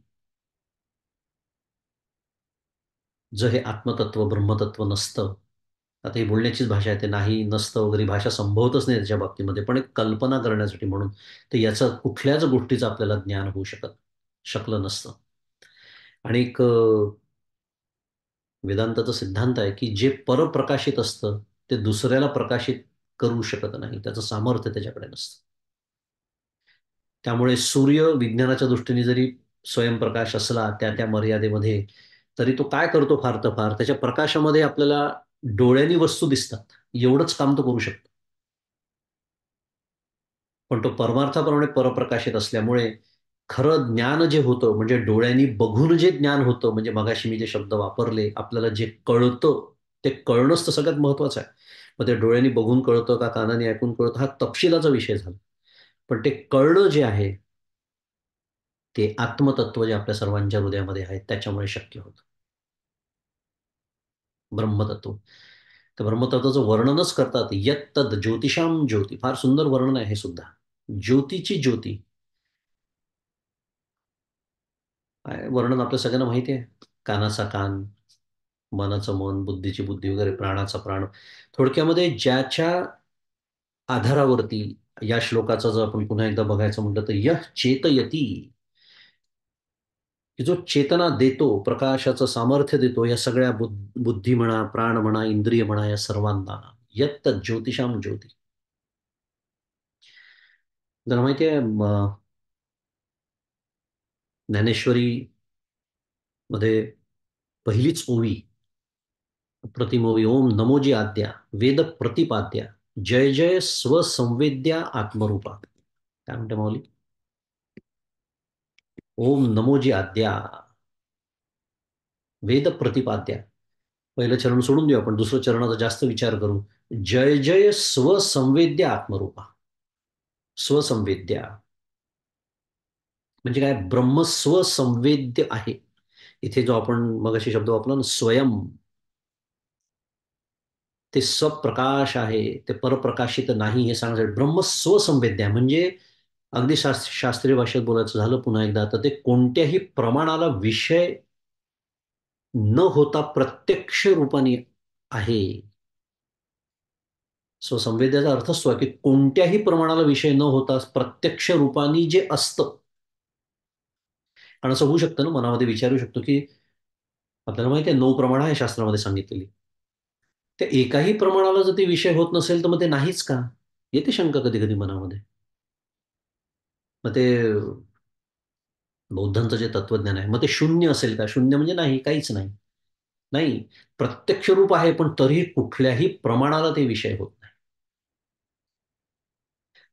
जर हे आत्मतत्व, ब्रह्मतत्व नसतं, आता ही बोलण्याचीच भाषा आहे. ते नाही, नसतं वगैरे भाषा संभवतच नाही त्याच्या बाबतीमध्ये. पण एक कल्पना करण्यासाठी म्हणून, तर याचं कुठल्याच गोष्टीचं आपल्याला ज्ञान होऊ शकलं नसतं. आणि एक वेदांताचा सिद्धांत आहे, की जे परप्रकाशित असतं, ते दुसऱ्याला प्रकाशित करू शकत नाही. त्याचं सामर्थ्य त्याच्याकडे नसतं. त्यामुळे सूर्य विज्ञानाच्या दृष्टीने जरी स्वयंप्रकाश असला त्या मर्यादेमध्ये, तरी तो काय करतो फार तर फार, त्याच्या प्रकाशामध्ये आपल्याला डोळ्यांनी वस्तू दिसतात. एवढंच काम तो करू शकतो. पण तो परमार्थाप्रमाणे परप्रकाशित असल्यामुळे खरं ज्ञान जे होतं, म्हणजे डोळ्यांनी बघून जे ज्ञान होतं, म्हणजे मगाशी मी जे शब्द वापरले, आपल्याला जे कळतं, ते कळणंच तर सगळ्यात महत्वाचं आहे. मग ते डोळ्यांनी बघून कळतं का कानाने ऐकून कळतं, हा तपशिलाचा विषय झाला. पण ते कळणं जे आहे, ते आत्मतत्व जे आपल्या सर्वांच्या हृदयामध्ये आहे, त्याच्यामुळे शक्य होतं. ब्रह्मतत्व. तर ब्रह्मतत्वाचं वर्णनच करतात. यत् तद् ज्योतिषाम ज्योती. फार सुंदर वर्णन आहे हे सुद्धा. ज्योतीची ज्योती. वर्णन आपल्या सगळ्यांना माहिती आहे. कानाचा कान, मनाचं मन, बुद्धीची बुद्धी वगैरे, प्राणाचा प्राण. थोडक्यामध्ये ज्याच्या आधारावरती या श्लोकाचा जर आपण पुन्हा एकदा बघायचं म्हटलं तर यः चेतयती, की जो चेतना देतो, प्रकाशाचं सामर्थ्य देतो या सगळ्या बुद्धी म्हणा, प्राण म्हणा, इंद्रिय म्हणा, या सर्वांना. यत् ज्योतिषाम ज्योती. जरा माहिती आहे ज्ञानेश्वरी मध्ये पहिलीच ओवी, अप्रतिम ओवी, ओम नमोजी आद्या, वेद प्रतिपाद्या, जय जय स्वसंवेद्या आत्मरूपा. काय म्हणते माऊली? ओम नमोजी आद्या, वेद प्रतिपाद्या. पहिलं चरण सोडून देऊ आपण, दुसरं चरणाचा जास्त विचार करू. जय जय स्वसंवेद्या आत्मरूपा. स्वसंवेद्या म्हणजे काय? ब्रह्म स्वसंवेद्य आहे. इथे जो आपण मगाशी शब्द वापरला ना, स्वयं, ते स्वप्रकाश आहे, ते परप्रकाशित नाही हे सांगण्यासाठी ब्रह्म स्वसंवेद्य आहे. म्हणजे अगदी शास्त्रीय भाषेत बोलायचं झालं पुन्हा एकदा, तर ते कोणत्याही प्रमाणाला विषय न होता प्रत्यक्ष रूपाने आहे. स्वसंवेद्याचा अर्थ असतो की कोणत्याही प्रमाणाला विषय न होता प्रत्यक्ष रूपाने जे असतं. कारण असं होऊ शकतं ना, मनामध्ये विचारू शकतो की आपल्याला माहिती आहे 9 प्रमाण आहे शास्त्रामध्ये सांगितलेली. त्या एकाही प्रमाणाला जर ते विषय होत नसेल, तर मग ते नाहीच का? येते शंका कधी-कधी मनामध्ये. मग ते बौद्धांचं जे तत्वज्ञान आहे, मग ते शून्य असेल का? शून्य म्हणजे नाही, काहीच नाही. नाही, प्रत्यक्ष रूप आहे, पण तरीही कुठल्याही प्रमाणाला ते विषय होत नाही.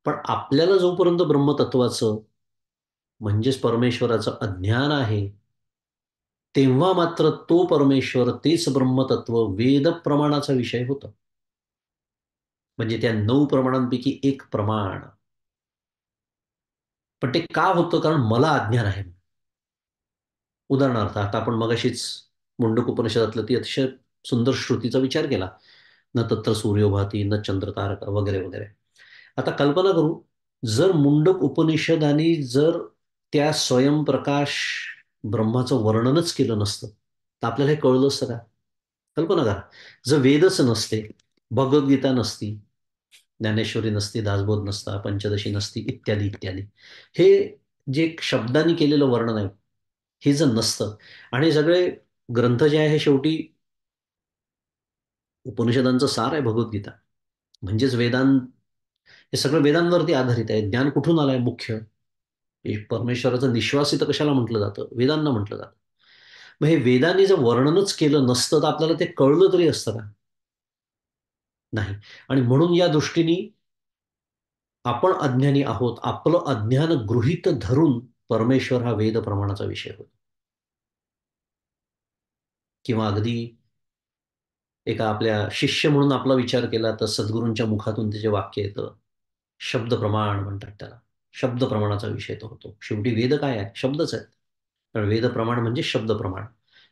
पण आपल्याला जोपर्यंत ब्रह्मतत्वाचं म्हणजेच परमेश्वराचं अज्ञान आहे, तेव्हा मात्र तो परमेश्वर, तेच ब्रह्मतत्व वेद प्रमाणाचा विषय होतं. म्हणजे त्या 9 प्रमाणांपैकी एक प्रमाण. पण ते का होतं? कारण मला अज्ञान आहे. उदाहरणार्थ आता आपण मगाशीच मुंडक उपनिषदातलं ती अतिशय सुंदर श्रुतीचा विचार केला. न तत्र सूर्यो भाती न चंद्र तारका वगैरे वगैरे. आता कल्पना करू, जर मुंडक उपनिषदाने जर त्या स्वयंप्रकाश ब्रह्माचं वर्णनच केलं नसतं, तर आपल्याला हे कळलं असतं का? कल्पना करा. जर वेदच नसते, भगवद्गीता नसती, ज्ञानेश्वरी नसती, दासबोध नसता, पंचदशी नसती, इत्यादी इत्यादी. हे जे शब्दांनी केलेलं वर्णन आहे, हे जर नसतं, आणि सगळे ग्रंथ जे आहे हे शेवटी उपनिषदांचं सार आहे भगवद्गीता. म्हणजेच वेदांत, हे सगळं वेदांवरती आधारित आहे. ज्ञान कुठून आलंय मुख्य? हे परमेश्वराचं निश्वासित कशाला म्हटलं जातं? वेदांना म्हटलं जातं. मग हे वेदांनी जर वर्णनच केलं नसतं, तर आपल्याला ते कळलं तरी असतं का? नाही. आणि म्हणून या दृष्टीने आपण अज्ञानी आहोत. आपलं अज्ञान गृहीत धरून परमेश्वर हा वेद प्रमाणाचा विषय होतो. किंवा अगदी एका आपल्या शिष्य म्हणून आपला विचार केला तर सद्गुरूंच्या मुखातून ते जे वाक्य येतं, शब्द प्रमाण म्हणतात त्याला. शब्द प्रमाणाचा विषय तो होतो. शेवटी वेद काय आहे? शब्दच आहेत. कारण वेद प्रमाण म्हणजे शब्द प्रमाण.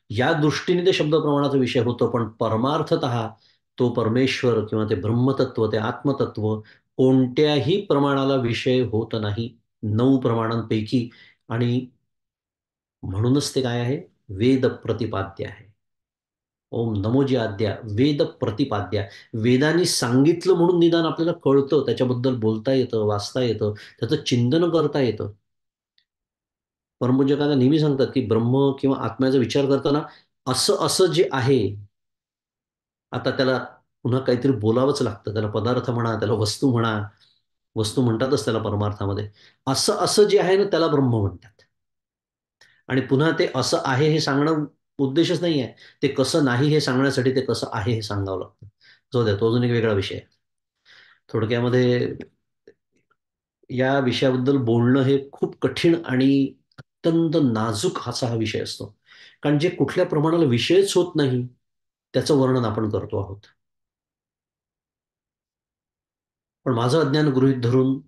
या दृष्टीने ते शब्द प्रमाणाचा विषय होतो, पण परमार्थतः तो परमेश्वर किंवा ते ब्रह्मतत्व, ते आत्मतत्व कोणत्याही प्रमाणाला विषय होत नाही. 9 प्रमाणांपैकी. आणि म्हणूनच ते काय आहे? वेद प्रतिपाद्य आहे. ओम नमोजी आद्या वेद प्रतिपाद्या. वेदांनी सांगितलं म्हणून निदान आपल्याला कळतं, त्याच्याबद्दल बोलता येतं, वाचता येतं, त्याचं चिंतन करता येतं. परमपूज्य काका नेहमी सांगतात, की ब्रह्म किंवा आत्म्याचा विचार करताना असं असं जे आहे, आता त्याला पुन्हा काहीतरी बोलावंच लागतं. त्याला पदार्थ म्हणा, त्याला वस्तू म्हणा, वस्तू म्हणतातच त्याला परमार्थामध्ये. असं असं जे आहे ना, त्याला ब्रह्म म्हणतात. आणि पुन्हा ते असं आहे हे सांगणं उद्देशच नाही आहे. ते कसं नाही हे सांगण्यासाठी ते कसं आहे हे सांगावं लागतं. जाऊ द्या, तो अजून एक वेगळा विषय आहे. थोडक्यामध्ये या विषयाबद्दल बोलणं हे खूप कठीण आणि अत्यंत नाजूक असा हा विषय असतो. कारण जे कुठल्या प्रमाणाला विषयच होत नाही, त्याचं वर्णन आपण करतो आहोत. पण माझं अज्ञान गृहीत धरून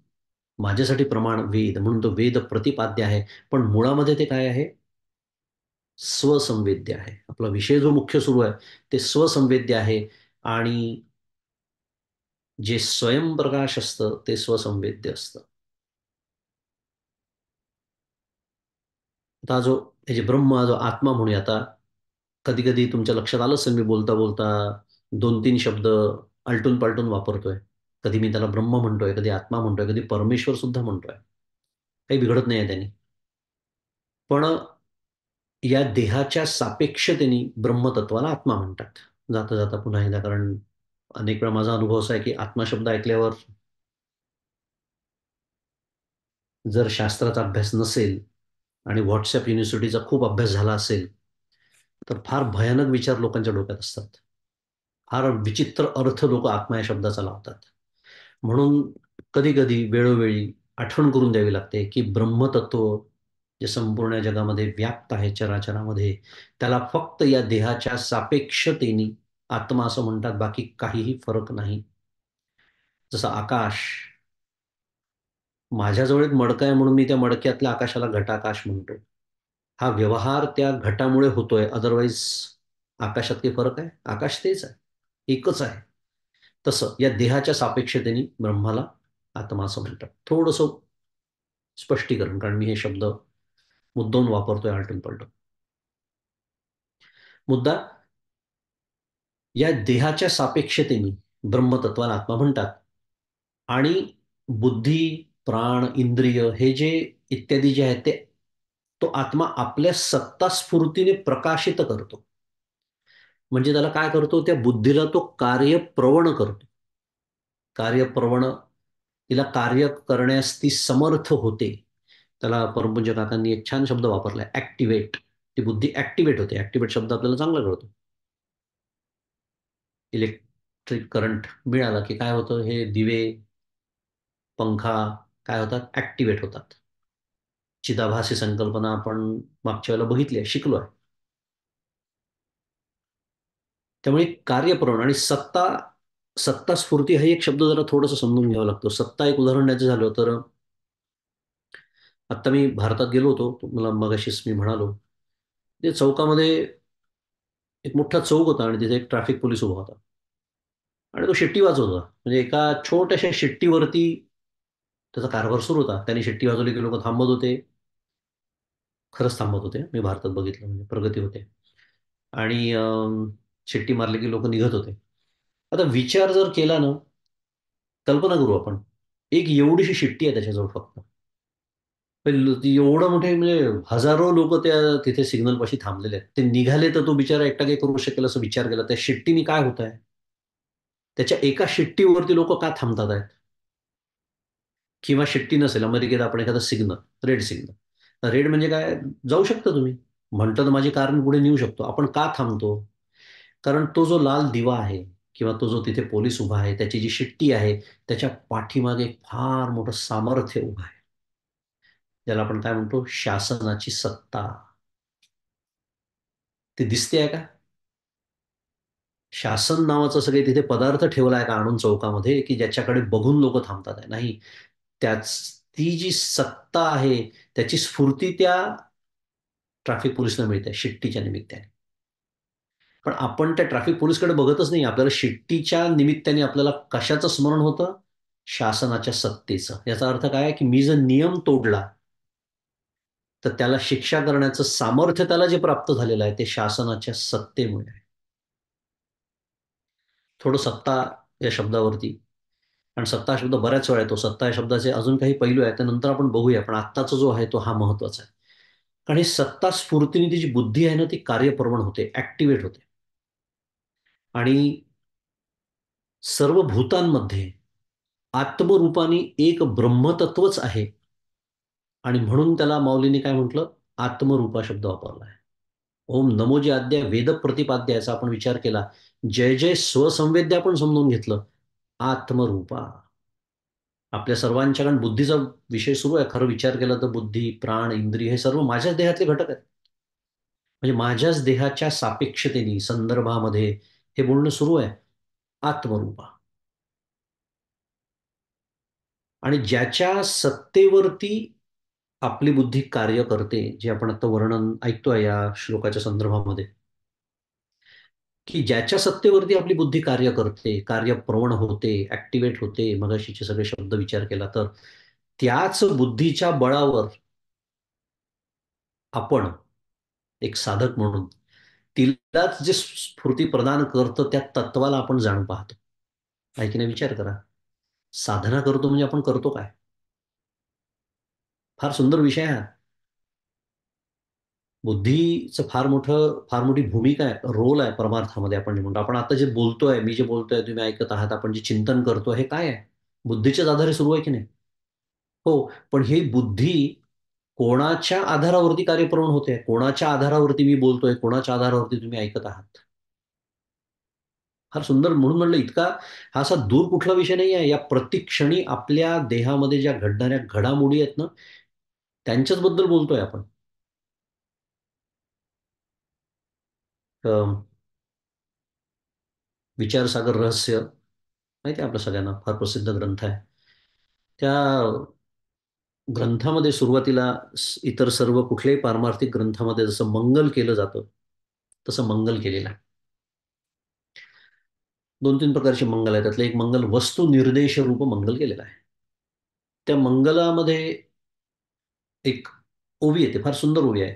माझ्यासाठी प्रमाण वेद म्हणून तो वेद प्रतिपाद्य आहे. पण मुळामध्ये ते काय आहे? स्वसंवेद्य आहे. आपला विषय जो मुख्य सुरू आहे, ते स्वसंवेद्य आहे. आणि जे स्वयंप्रकाश असतं, ते स्वसंवेद्य असतं. आता जो हे जे ब्रह्म, जो आत्मा म्हणूया आता, कधी-कधी तुमच्या लक्षात आलं असेल मी बोलता-बोलता 2-3 शब्द आलटून-पालटून वापरतोय. कधी मी त्याला ब्रह्म म्हणतोय, कधी आत्मा म्हणतोय, कधी परमेश्वर सुद्धा म्हणतोय. काही बिघडत नाहीये त्यानी. पण या देहाच्या सापेक्षतेने ब्रह्मतत्वाला आत्मा म्हणतात. जाता-जाता पुन्हा एकदा, कारण अनेक वेळा माझा अनुभव असा आहे, की आत्मा शब्द ऐकल्यावर जर शास्त्राचा अभ्यास नसेल आणि व्हॉट्सॲप युनिव्हर्सिटीचा खूप अभ्यास झाला असेल, तर फार भयानक विचार लोकांच्या डोक्यात असतात. फार विचित्र अर्थ लोकं आत्मा या शब्दाचा लावतात. म्हणून कधी-कधी वेळोवेळी आठवण करून द्यावी लागते, की ब्रह्मतत्व जे संपूर्ण जगामध्ये व्याप्त आहे चराचरामध्ये, त्याला फक्त या देहाच्या सापेक्षतेने आत्मा असं म्हणतात, बाकी काहीही फरक नाही. जसं आकाश, माझ्याजवळ एक मडकं आहे म्हणून मी त्या मडक्यातल्या आकाशाला घटाकाश म्हणतो. हा व्यवहार त्या घटामुळे होतोय, अदरवाईज आकाशात काही फरक आहे? आकाश तेच आहे, एकच आहे. तसं या देहाच्या सापेक्षतेने ब्रह्माला आत्मा असं म्हणतात. थोडंसं स्पष्टीकरण, कारण मी हे शब्द मुद्दामून वापरतोय आलटून-पालटून. मुद्दा, या देहाच्या सापेक्षतेने ब्रह्मतत्वाला आत्मा म्हणतात. आणि बुद्धी, प्राण, इंद्रिय हे जे इत्यादी जे आहेत, ते तो आत्मा आपल्या सत्ता स्फूर्तीने प्रकाशित करतो. म्हणजे त्याला काय करतो? त्या बुद्धीला तो कार्यप्रवण करतो. कार्यप्रवण, तिला कार्य करण्यास ती समर्थ होते. त्याला परमपूज्य काकांनी एक छान शब्द वापरलाय, ॲक्टिव्हेट. ती बुद्धी ॲक्टिव्हेट होते. ॲक्टिव्हेट शब्द आपल्याला चांगला कळतो. इलेक्ट्रिक करंट मिळाला की काय होतं? हे दिवे, पंखा काय होतात? ॲक्टिव्हेट होतात. चिदाभास ही संकल्पना आपण मागच्या वेळेला बघितली आहे, शिकलो आहे. त्यामुळे कार्यप्रवण आणि सत्ता, सत्ता स्फूर्ती हा एक शब्द जरा थोडंसं समजून घ्यावा लागतो. सत्ता एक उदाहरण द्यायचं झालं तर, आत्ता मी भारतात गेलो होतो. तुम्हाला मगाशीच मी म्हणालो. ते चौकामध्ये एक मोठा चौक होता आणि तिथे एक ट्रॅफिक पोलीस उभा होता. आणि तो शिट्टी वाजवत होता. म्हणजे एका छोट्याशा शिट्टीवरती त्याचा कारभार सुरू होता. त्याने शिट्टी वाजवली की लोकं थांबत होते. खरंच थांबत होते. मी भारतात बघितलं, म्हणजे प्रगती होते. आणि शिट्टी मारली की लोकं निघत होते. आता विचार जर केला ना, कल्पना करू आपण. एक एवढीशी शिट्टी आहे त्याच्याजवळ फक्त. पण एवढं मोठे म्हणजे हजारो लोकं त्या तिथे सिग्नलपाशी थांबलेले आहेत. ते निघाले तर तो बिचारा एकटा काही करू शकेल असं विचार केला. त्या शिट्टीने काय होत आहे? त्याच्या एका शिट्टीवरती लोकं का थांबतात आहेत? किंवा शिट्टी नसेल, अमेरिकेत आपण एखादा सिग्नल, रेड सिग्नल. रेड म्हणजे काय? जाऊ शकता तुम्ही. म्हटलं तर माझी कार मी पुढे नेऊ शकतो. आपण का थांबतो? कारण तो जो लाल दिवा आहे किंवा तो जो तिथे पोलीस उभा आहे, त्याची जी शिट्टी आहे, त्याच्या पाठीमागे एक फार मोठं सामर्थ्य उभं आहे. ज्याला आपण काय म्हणतो? शासनाची सत्ता. ती दिसतेय का? शासन नावाचं सगळे तिथे पदार्थ ठेवलाय का आणून चौकामध्ये, की ज्याच्याकडे बघून लोक थांबतात आहे? नाही. त्याच ती जी सत्ता आहे, त्याची स्फूर्ती त्या ट्रॅफिक पोलिसला मिळते शिट्टीच्या निमित्ताने. पण आपण त्या ट्रॅफिक पोलिसकडे बघतच नाही. आपल्याला शिट्टीच्या निमित्ताने आपल्याला कशाचं स्मरण होतं? शासनाच्या सत्तेचं. याचा अर्थ काय आहे, की मी जर नियम तोडला तर त्याला शिक्षा करण्याचं सामर्थ्य त्याला जे प्राप्त झालेलं आहे ते शासनाच्या सत्तेमुळे आहे. थोडं सत्ता या शब्दावरती, कारण सत्ता हा शब्द बऱ्याच वेळा येतो. सत्ता या शब्दाचे अजून काही पैलू आहेत, त्यानंतर आपण बघूया. पण आत्ताचा जो आहे तो हा महत्वाचा आहे. कारण ही सत्ता स्फूर्तीने ती जी बुद्धी आहे ना ती कार्यप्रवण होते, ऍक्टिव्हेट होते. आणि सर्व भूतांमध्ये आत्मरूपाने एक ब्रह्मतत्वच आहे. आणि म्हणून त्याला माऊलीने काय म्हटलं? आत्मरूपा शब्द वापरला आहे. ओम नमोजी आद्या वेद प्रतिपाद्य याचा आपण विचार केला. जय जय स्वसंवेद्य आपण समजून घेतलं. आत्मरूपा. आपल्या सर्वांच्या कारण बुद्धीचा विषय सुरू आहे. खरं विचार केला तर बुद्धी, प्राण, इंद्रिय हे सर्व माझ्याच देहातले घटक आहेत. म्हणजे माझ्याच देहाच्या सापेक्षतेने संदर्भामध्ये हे बोलणं सुरू आहे. आत्मरूपा. आणि ज्याच्या सत्तेवरती आपली बुद्धी कार्य करते, जे आपण आता वर्णन ऐकतोय या श्लोकाच्या संदर्भामध्ये, की ज्याच्या सत्तेवरती आपली बुद्धी कार्य करते, कार्यप्रवण होते, ऍक्टिव्हेट होते, मगाशीचे सगळे शब्द विचार केला तर त्याच बुद्धीच्या बळावर आपण एक साधक म्हणून तिलाच जे स्फूर्ती प्रदान करतं त्या तत्वाला आपण जाणून पाहतो. आहे की नाही? विचार करा. साधना करतो म्हणजे आपण करतो काय? फार सुंदर विषय आहे हा. बुद्धीचं फार मोठी भूमिका आहे, रोल आहे परमार्थामध्ये. आपण जे म्हणतो, आपण आता जे बोलतोय, मी जे बोलतोय, तुम्ही ऐकत आहात, आपण जे चिंतन करतोय, हे काय आहे? बुद्धीच्याच आधारे सुरू आहे की नाही? हो. पण ही बुद्धी कोणाच्या आधारावरती कार्यप्रवण होते? कोणाच्या आधारावरती मी बोलतोय? कोणाच्या आधारावरती तुम्ही ऐकत आहात? फार सुंदर. म्हणून म्हणलं, इतका हा असा दूर कुठला विषय नाही आहे. या प्रत्येक क्षणी आपल्या देहामध्ये ज्या घडणाऱ्या घडामोडी आहेत ना, त्यांच्याच बद्दल बोलतोय आपण. अं, विचारसागर रहस्य माहिती आहे आपल्या सगळ्यांना, फार प्रसिद्ध ग्रंथ आहे. त्या ग्रंथामध्ये सुरुवातीला इतर सर्व कुठल्याही पारमार्थिक ग्रंथामध्ये जसं मंगल केलं जातं, तसं मंगल केलेलं आहे. दोन तीन प्रकारचे मंगल आहेत. त्यातलं एक मंगल वस्तू निर्देश रूप मंगल केलेलं आहे. त्या मंगलामध्ये एक ओवी येते, फार सुंदर ओवी आहे,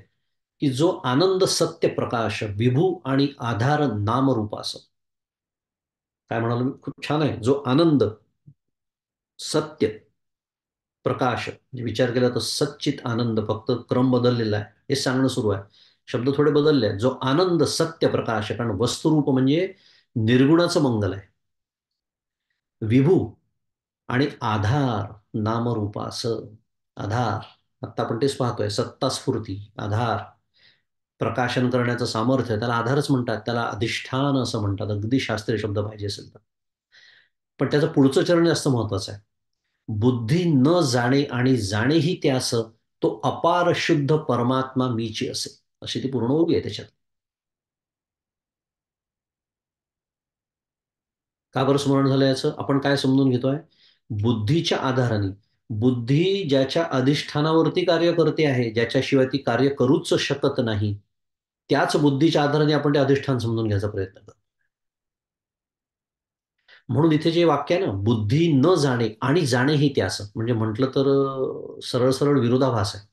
की जो आनंद सत्य प्रकाश विभू आणि आधार नामरूप असं. काय म्हणालो मी? खूप छान आहे. जो आनंद सत्य प्रकाश, म्हणजे विचार केला तर सच्चित आनंद, फक्त क्रम बदललेला आहे, हे सांगणं सुरू आहे. शब्द थोडे बदलले आहेत. जो आनंद सत्य प्रकाश, कारण वस्तुरूप म्हणजे निर्गुणाचं मंगल आहे. विभू आणि आधार नामरूपा असं. आधार, आता आपण तेच पाहतोय, सत्ता स्फूर्ती, आधार, प्रकाशन करण्याचं सामर्थ्य, त्याला आधारच म्हणतात, त्याला अधिष्ठान असं म्हणतात, अगदी शास्त्रीय शब्द पाहिजे असेल तर. पण त्याचं पुढचं चरण जास्त महत्वाचं आहे. बुद्धी न जाणे आणि जाणेही त्यास, तो अपार शुद्ध परमात्मा मीची असे. अशी ती पूर्ण ओवी आहे त्याच्यात. का बरं स्मरण झालं याचं? आपण काय समजून घेतोय? बुद्धीच्या आधाराने, बुद्धी ज्याच्या अधिष्ठानावरती कार्य करते आहे, ज्याच्याशिवाय ती कार्य करूच शकत नाही, त्याच बुद्धीच्या आधाराने आपण ते अधिष्ठान समजून घ्यायचा प्रयत्न करतो. म्हणून इथे जे वाक्य आहे ना, बुद्धी न जाणे आणि जाणेही त्यास, म्हणजे म्हटलं तर सरळ सरळ विरोधाभास आहे.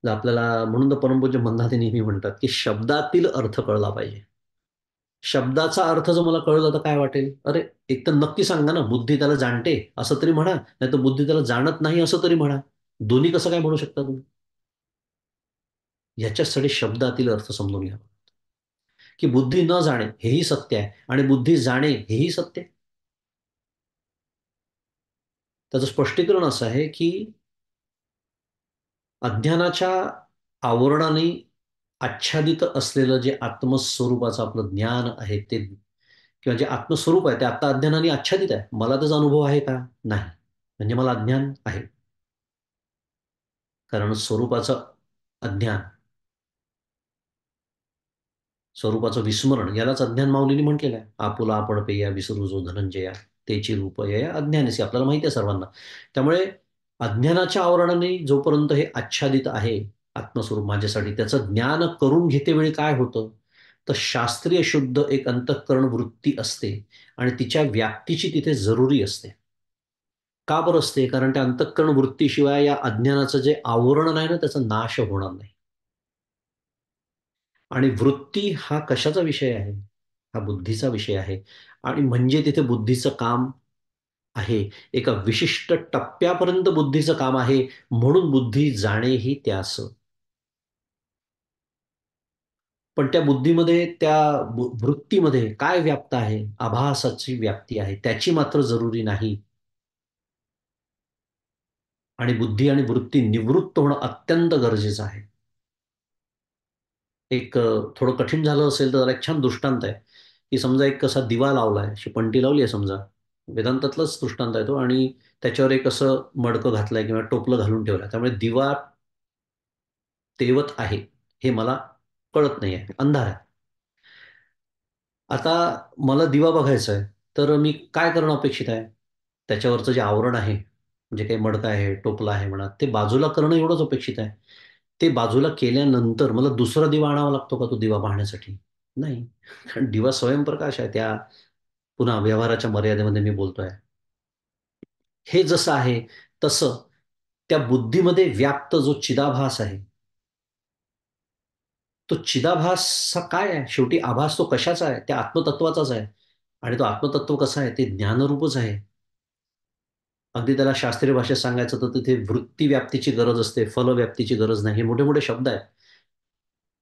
जर आपल्याला, म्हणून तर परमपूज्य म्हणतात, ते नेहमी म्हणतात, की शब्दातील अर्थ कळला पाहिजे. शब्दाचा अर्थ जर मला कळला तर काय वाटेल? अरे, एक तर नक्की सांगा ना, बुद्धी त्याला जाणते असं तरी म्हणा, नाही तर बुद्धी त्याला जाणत नाही असं तरी म्हणा. दोन्ही कसं काय म्हणू शकता तुम्ही? ह्याच्यासाठी शब्दातील अर्थ समजून घ्या, की बुद्धी न जाणे हेही सत्य आहे आणि बुद्धी जाणे हेही सत्य आहे. त्याचं स्पष्टीकरण असं आहे, की अज्ञानाच्या आवरणाने आच्छादित असलेलं जे आत्मस्वरूपाचं आपलं ज्ञान आहे ते, किंवा जे आत्मस्वरूप आहे ते आता अज्ञानाने आच्छादित आहे. मला त्याचा अनुभव आहे का? नाही. म्हणजे मला अज्ञान आहे. कारण स्वरूपाचं अज्ञान, स्वरूपाचं विस्मरण यालाच अज्ञान माऊलीने म्हटलेलं आहे. आपुला आपण पेया विसरू जो धनंजया, तेची रूप या अज्ञानसी. आपल्याला माहिती आहे सर्वांना. त्यामुळे अज्ञानाच्या आवरणाने जोपर्यंत हे आच्छादित आहे आत्मस्वरूप माझ्यासाठी, त्याचं ज्ञान करून घेतेवेळी काय होतं, तर शास्त्रीय शुद्ध एक अंतःकरण वृत्ती असते आणि तिच्या व्याप्तीची तिथे जरुरी असते. का बरं असते? कारण त्या अंतःकरण वृत्तीशिवाय या अज्ञानाचं जे आवरण आहे ना, त्याचा नाश होणार नाही. आणि वृत्ती हा कशाचा विषय आहे? हा बुद्धीचा विषय आहे. आणि म्हणजे तिथे बुद्धीचं काम आहे. एका विशिष्ट टप्प्यापर्यंत बुद्धीचं काम आहे, म्हणून बुद्धी जाणेही त्यास. पण त्या बुद्धीमध्ये, त्या वृत्तीमध्ये काय व्याप्त आहे? आभासाची व्याप्ती आहे. त्याची मात्र जरुरी नाही. आणि बुद्धी आणि वृत्ती निवृत्त होणं अत्यंत गरजेचं आहे. एक थोडं कठीण झालं असेल तर त्याला एक छान दृष्टांत आहे, की समजा एक कसा दिवा लावलाय, अशी पणती लावली आहे समजा. वेदांतातलाच दृष्टांत आहे तो. आणि त्याच्यावर एक असं मडकं घातलंय किंवा टोपलं घालून ठेवलंय. त्यामुळे दिवा तेवत आहे हे मला कळत नाही आहे, अंधार आहे. आता मला दिवा बघायचा आहे, तर मी काय करणं अपेक्षित आहे? त्याच्यावरचं जे आवरण आहे, म्हणजे काही मडकं आहे, टोपलं आहे म्हणा, ते बाजूला करणं एवढंच अपेक्षित आहे. ते बाजूला केल्यानंतर मला दुसरा दिवा आणावा लागतो का तो दिवा पाहण्यासाठी? नाही. कारण दिवा स्वयंप्रकाश आहे. त्या पुन्हा व्यवहाराच्या मर्यादेमध्ये मी बोलतोय. हे जसं आहे तसं त्या बुद्धीमध्ये व्याप्त जो चिदाभास आहे, तो चिदाभास हा काय आहे? शेवटी आभास तो कशाचा आहे? त्या आत्मतत्वाचाच आहे. आणि तो आत्मतत्व कसं आहे? ते ज्ञानरूपच आहे. अगदी त्याला शास्त्रीय भाषेत सांगायचं तर तिथे वृत्ती व्याप्तीची गरज असते, फल व्याप्तीची गरज नाही. हे मोठे-मोठे शब्द आहेत.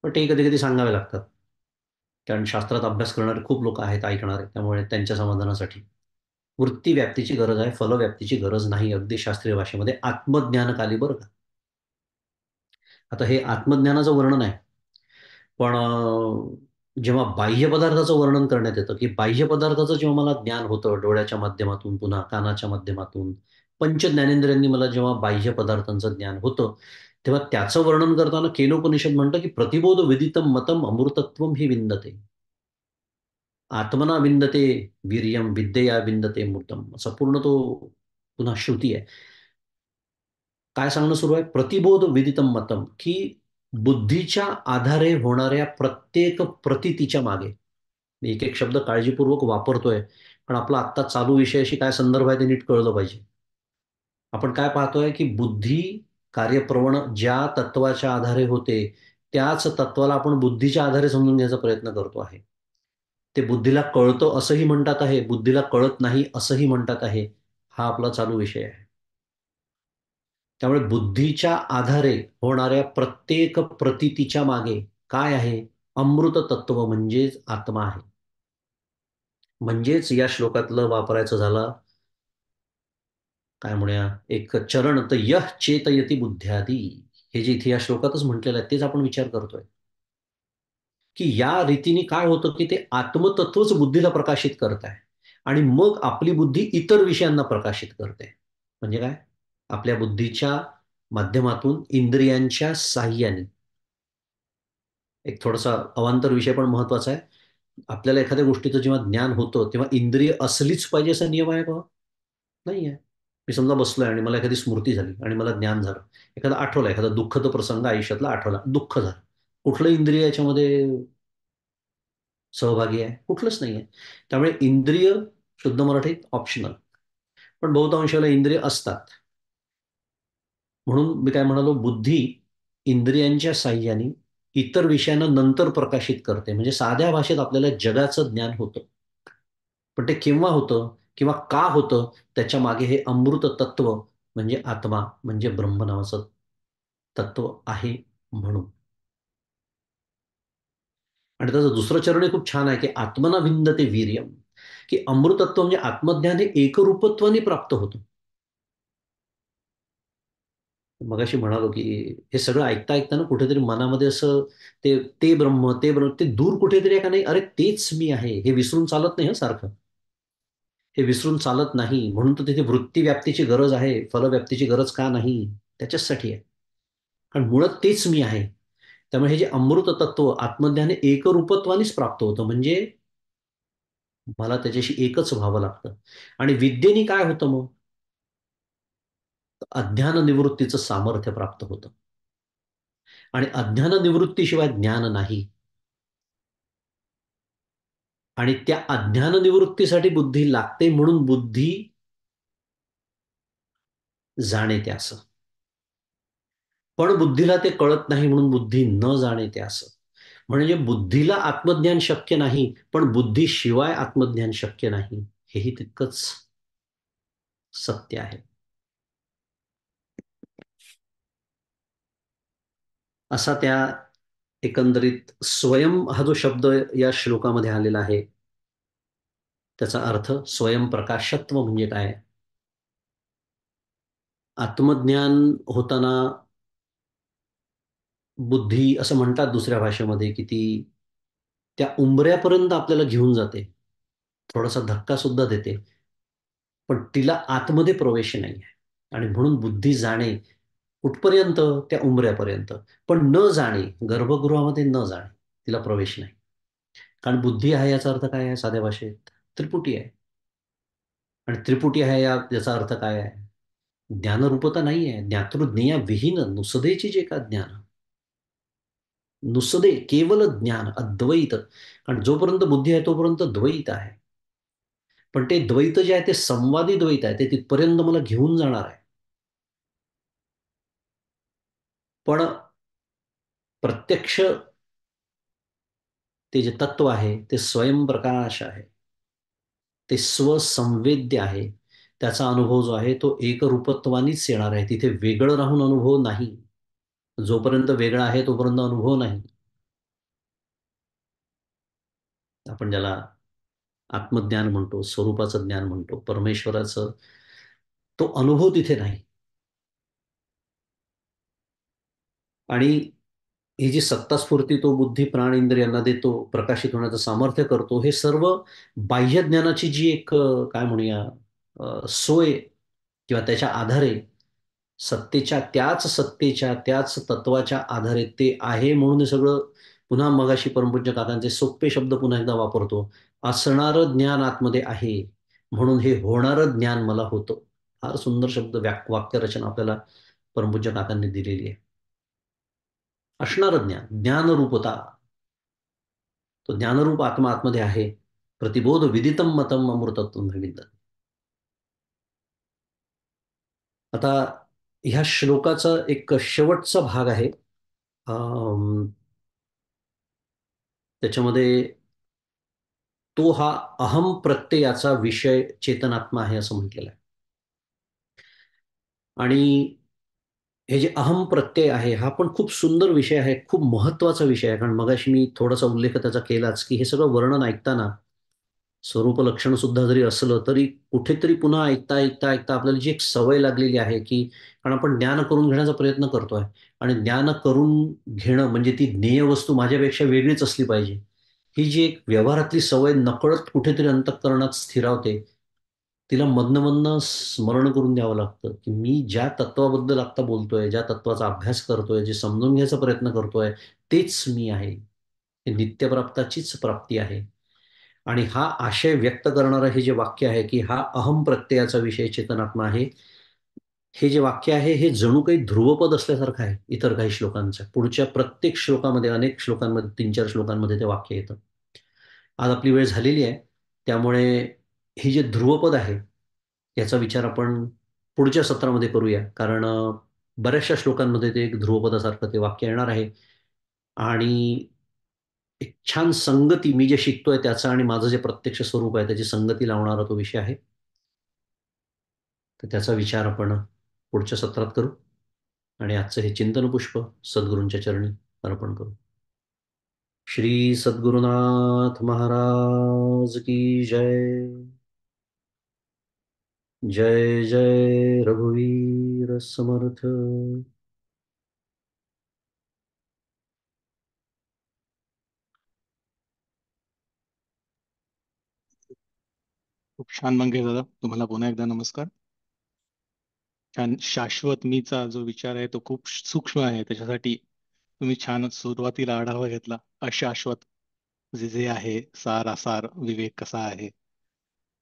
पण ते कधी-कधी सांगावे लागतात. कारण शास्त्रात अभ्यास करणारे खूप लोकं आहेत ऐकणारे. त्यामुळे त्यांच्या समाधानासाठी. वृत्ती व्याप्तीची गरज आहे, फल व्याप्तीची गरज नाही. अगदी शास्त्रीय भाषेमध्ये आत्मज्ञानकाली बरं का. आता हे आत्मज्ञानाचं वर्णन आहे. पण जेव्हा बाह्य पदार्थाचं वर्णन करण्यात येतं, की बाह्य पदार्थाचं जेव्हा मला ज्ञान होतं डोळ्याच्या माध्यमातून, पुन्हा कानाच्या माध्यमातून, पंच ज्ञानेंद्रियांनी मला जेव्हा बाह्य पदार्थांचं ज्ञान होतं, तेव्हा त्याचं वर्णन करताना केनोपनिषद म्हणतं, की "प्रतिबोध विदितम मतम अमृतत्वम हि विंदते. आत्मना विंदते वीर्यम, विद्यया विंदते मृतम." असा पूर्ण तो पुन्हा श्रुती आहे. काय सांगणं सुरू आहे? प्रतिबोध विदितम मतम, की बुद्धीच्या आधारे होणाऱ्या प्रत्येक प्रतीतीच्या मागे. मी एक-एक शब्द काळजीपूर्वक वापरतोय, पण आपला आत्ता चालू विषयाशी काय संदर्भ आहे ते नीट कळलं पाहिजे. आपण काय पाहतोय, की बुद्धी कार्यप्रवण ज्या तत्वाच्या आधारे होते, त्याच तत्वाला आपण बुद्धीच्या आधारे समजून घ्यायचा प्रयत्न करतो आहे. ते बुद्धीला कळतं असंही म्हणतात आहे, बुद्धीला कळत नाही असंही म्हणतात आहे. हा आपला चालू विषय आहे. त्यामुळे बुद्धीच्या आधारे होणाऱ्या प्रत्येक प्रतीतीच्या मागे काय आहे? अमृत तत्व म्हणजेच आत्मा आहे. म्हणजेच या श्लोकातलं वापरायचं झालं, काय म्हणूया, एक चरण तर यः चेतयति बुद्ध्यादी. हे जे इथे या श्लोकातच म्हटलेलं आहे, तेच आपण विचार करतोय. की या रीतीने काय होतं, की ते आत्मतत्वच बुद्धीला प्रकाशित करत आहे. आणि मग आपली बुद्धी इतर विषयांना प्रकाशित करते. म्हणजे काय? आपल्या बुद्धीच्या माध्यमातून इंद्रियांच्या साहाय्याने. एक थोडासा अवांतर विषय पण महत्वाचा आहे. आपल्याला एखाद्या गोष्टीचं जेव्हा ज्ञान होतं, तेव्हा इंद्रिय असलीच पाहिजे असा नियम आहे का? नाहीये. मी समजा बसलोय आणि मला एखादी स्मृती झाली आणि मला ज्ञान झालं. एखादा आठवला, एखादा दुःखद प्रसंग आयुष्यातला आठवला, दुःख झालं. कुठलं इंद्रिय याच्यामध्ये सहभागी आहे? कुठलंच नाहीये. त्यामुळे इंद्रिय शुद्ध मराठीत ऑप्शनल. पण बहुतांश वेळेला इंद्रिय असतात. म्हणून मी काय म्हणालो, बुद्धी इंद्रियांच्या साहाय्याने इतर विषयांना नंतर प्रकाशित करते. म्हणजे साध्या भाषेत आपल्याला जगाचं ज्ञान होतं. पण ते केव्हा होतं किंवा का होतं, त्याच्या मागे हे अमृत तत्व म्हणजे आत्मा म्हणजे ब्रह्म नावाचं तत्व आहे म्हणून. आणि त्याचं दुसरं चरणही खूप छान आहे, की आत्मना विंदते वीर्यम, की अमृतत्व म्हणजे आत्मज्ञान हे एकरूपत्वाने प्राप्त होतं. मगाशी म्हणालो, की हे सगळं ऐकता ना कुठेतरी मनामध्ये असं ते ब्रह्म, ते ब्रह्म, ते दूर कुठेतरी आहे का नाही, अरे तेच मी आहे. हे विसरून चालत नाही हं सारखं. हे विसरून चालत नाही. म्हणून तर तिथे वृत्ती व्याप्तीची गरज आहे. फलव्याप्तीची गरज का नाही? त्याच्याचसाठी आहे. कारण मुळात तेच मी आहे. त्यामुळे हे जे अमृत तत्व आत्मज्ञान हे एकरूपत्वानेच प्राप्त होतं, म्हणजे मला त्याच्याशी एकच व्हावं लागतं. आणि विद्येने काय होतं मग? अज्ञान निवृत्तीचं सामर्थ्य प्राप्त होतं. आणि अज्ञान निवृत्तीशिवाय ज्ञान नाही. आणि त्या अज्ञान निवृत्तीसाठी बुद्धी लागते, म्हणून बुद्धी जाणे असं. पण बुद्धीला ते कळत नाही, म्हणून बुद्धी न जाणे असं. म्हणजे बुद्धीला आत्मज्ञान शक्य नाही, पण बुद्धीशिवाय आत्मज्ञान शक्य नाही, हेही तितकंच सत्य आहे. असा त्या एकंदरीत स्वयं हा जो शब्द या श्लोकामध्ये आलेला आहे, त्याचा अर्थ स्वयंप्रकाशत्व म्हणजे काय? आत्मज्ञान होताना बुद्धी असं म्हणतात दुसऱ्या भाषेमध्ये, की ती त्या उंबऱ्यापर्यंत आपल्याला घेऊन जाते. थोडासा धक्का सुद्धा देते. पण तिला आतमध्ये प्रवेश नाही आहे. आणि म्हणून बुद्धी जाणे कुठपर्यंत? त्या उंबऱ्यापर्यंत. पण न जाणे, गर्भगृहामध्ये न जाणे, तिला प्रवेश नाही. कारण बुद्धी आहे याचा अर्थ काय आहे साध्या भाषेत? त्रिपुटी आहे. आणि त्रिपुटी आहे याचा अर्थ काय आहे? ज्ञानरूपता नाही आहे. ज्ञातृज्ञेय विहीन नुसदेची जे का ज्ञान. नुसदे केवळ ज्ञान अद्वैत. कारण जोपर्यंत बुद्धी आहे तोपर्यंत द्वैत आहे. पण ते द्वैत जे आहे ते संवादी द्वैत आहे, ते तिथपर्यंत मला घेऊन जाणार आहे. पण प्रत्यक्ष ते जे तत्व आहे ते स्वयंप्रकाश आहे. ते स्वसंवेद्य आहे. त्याचा अनुभव जो आहे तो एकरूपत्वानीच येणार आहे. तिथे वेगळं राहून अनुभव नाही. जोपर्यंत वेगळा आहे तोपर्यंत अनुभव नाही. आपण ज्याला आत्मज्ञान म्हणतो, स्वरूपाचं ज्ञान म्हणतो, परमेश्वराचं, तो अनुभव तिथे नाही. आणि ही जी सत्तास्फूर्ती तो बुद्धी प्राण इंद्रियांना देतो, प्रकाशित होण्याचं सामर्थ्य करतो, हे सर्व बाह्य ज्ञानाची जी एक काय म्हणूया सोय किंवा त्याच्या आधारे सत्तेच्या त्याच तत्वाच्या आधारे ते आहे, म्हणून हे सगळं. पुन्हा मगाशी परमपूज्य काकांचे सोपे शब्द पुन्हा एकदा वापरतो. असणारं ज्ञान आतमध्ये आहे, म्हणून हे होणारं ज्ञान मला होतं. फार सुंदर शब्द वाक्यरचना आपल्याला परमपूज्य काकांनी दिलेली आहे. असणारं ज्ञान, ज्ञानरूपता, तो ज्ञानरूप आत्मा आतमध्ये आहे. प्रतिबोध विदितम मतम अमृतत्वं विंदते. आता ह्या श्लोकाचा एक शेवटचा भाग आहे. त्याच्यामध्ये तो हा अहम प्रत्ययाचा विषय चेतनात्मा आहे असं म्हटलेलं आहे. आणि हे जे अहम प्रत्यय आहे हा पण खूप सुंदर विषय आहे, खूप महत्वाचा विषय आहे. कारण मगाशी मी थोडासा उल्लेख त्याचा केलाच, की हे सगळं वर्णन ऐकताना स्वरूप लक्षण सुद्धा जरी असलं तरी कुठेतरी पुन्हा ऐकता ऐकता ऐकता आपल्याला जी एक सवय लागलेली आहे, की कारण आपण ज्ञान करून घेण्याचा प्रयत्न करतोय. आणि ज्ञान करून घेणं म्हणजे ती ज्ञेय वस्तू माझ्यापेक्षा वेगळीच असली पाहिजे, ही जी एक व्यवहारातली सवय नकळत कुठेतरी अंतःकरणात स्थिरावते. तिला मधनं मधनं स्मरण करून द्यावं लागतं, की मी ज्या तत्वाबद्दल आत्ता बोलतोय, ज्या तत्वाचा अभ्यास करतोय, जे समजून घ्यायचा प्रयत्न करतोय, तेच मी आहे. हे नित्यप्राप्ताचीच प्राप्ती आहे. आणि हा आशय व्यक्त करणारं हे जे वाक्य आहे, की हा अहम प्रत्ययाचा विषय चेतनात्मा आहे. हे जे वाक्य आहे हे जणू काही ध्रुवपद असल्यासारखं आहे इतर काही श्लोकांचं. पुढच्या प्रत्येक श्लोकामध्ये, अनेक श्लोकांमध्ये, 3-4 श्लोकांमध्ये ते वाक्य येतं. आज आपली वेळ झालेली आहे. त्यामुळे हे जे ध्रुवपद आहे, याचा विचार आपण पुढच्या सत्रामध्ये करूया. कारण बऱ्याचशा श्लोकांमध्ये ते एक ध्रुवपदासारखं ते वाक्य येणार आहे. आणि एक छान संगती मी जे शिकतोय त्याचं आणि माझं जे प्रत्यक्ष स्वरूप आहे त्याची संगती लावणारा तो विषय आहे. तर त्याचा विचार आपण पुढच्या सत्रात करू. आणि आजचं हे चिंतन पुष्प सद्गुरूंच्या चरणी अर्पण करू. श्री सद्गुरुनाथ महाराज की जय. जय जय रघुवीर समर्थ. खूप छान मंगेश दादा, तुम्हाला पुन्हा एकदा नमस्कार. छान शाश्वत मीचा जो विचार आहे तो खूप सूक्ष्म आहे, त्याच्यासाठी तुम्ही छान सुरुवातीला आढावा घेतला. अशाश्वत जे जे आहे, सारासार विवेक कसा आहे.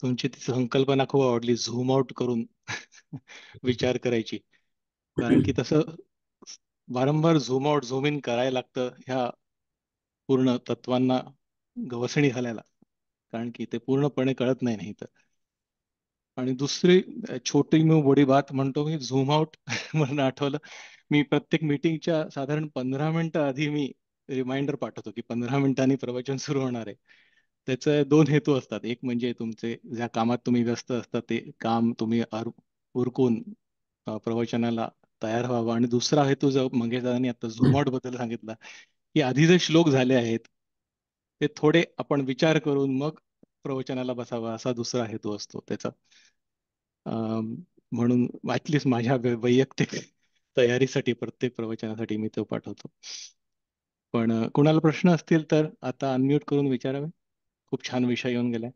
तुमची ती संकल्पना खूप आवडली, झूम आउट करून विचार करायची. कारण की तसं वारंवार झूम आउट झूम इन करायला लागतं ह्या पूर्ण तत्वांना गवसणी घालायला. कारण की ते पूर्णपणे कळत नाही तर. आणि दुसरी छोटी मी बडी बात म्हणतो मी, झूम आउट म्हणून आठवलं. मी प्रत्येक मीटिंगच्या साधारण 15 मिनिटं आधी मी रिमाइंडर पाठवतो की 15 मिनिटांनी प्रवचन सुरू होणार आहे. त्याचे दोन हेतू असतात. एक म्हणजे तुमचे ज्या कामात तुम्ही व्यस्त असता ते काम तुम्ही उरकून प्रवचनाला तयार व्हावं. आणि दुसरा हेतू जो मंगेश दादांनी आता झूम आउट बद्दल सांगितला, की आधी जे श्लोक झाले आहेत ते थोडे आपण विचार करून मग प्रवचनाला बसावा, असा दुसरा हेतू असतो त्याचा. म्हणून ऍटलिस्ट माझ्या वैयक्तिक तयारीसाठी प्रत्येक प्रवचनासाठी मी तो पाठवतो. पण कुणाला प्रश्न असतील तर आता अनम्यूट करून विचारावे. खूप छान विषय येऊन गेलाय.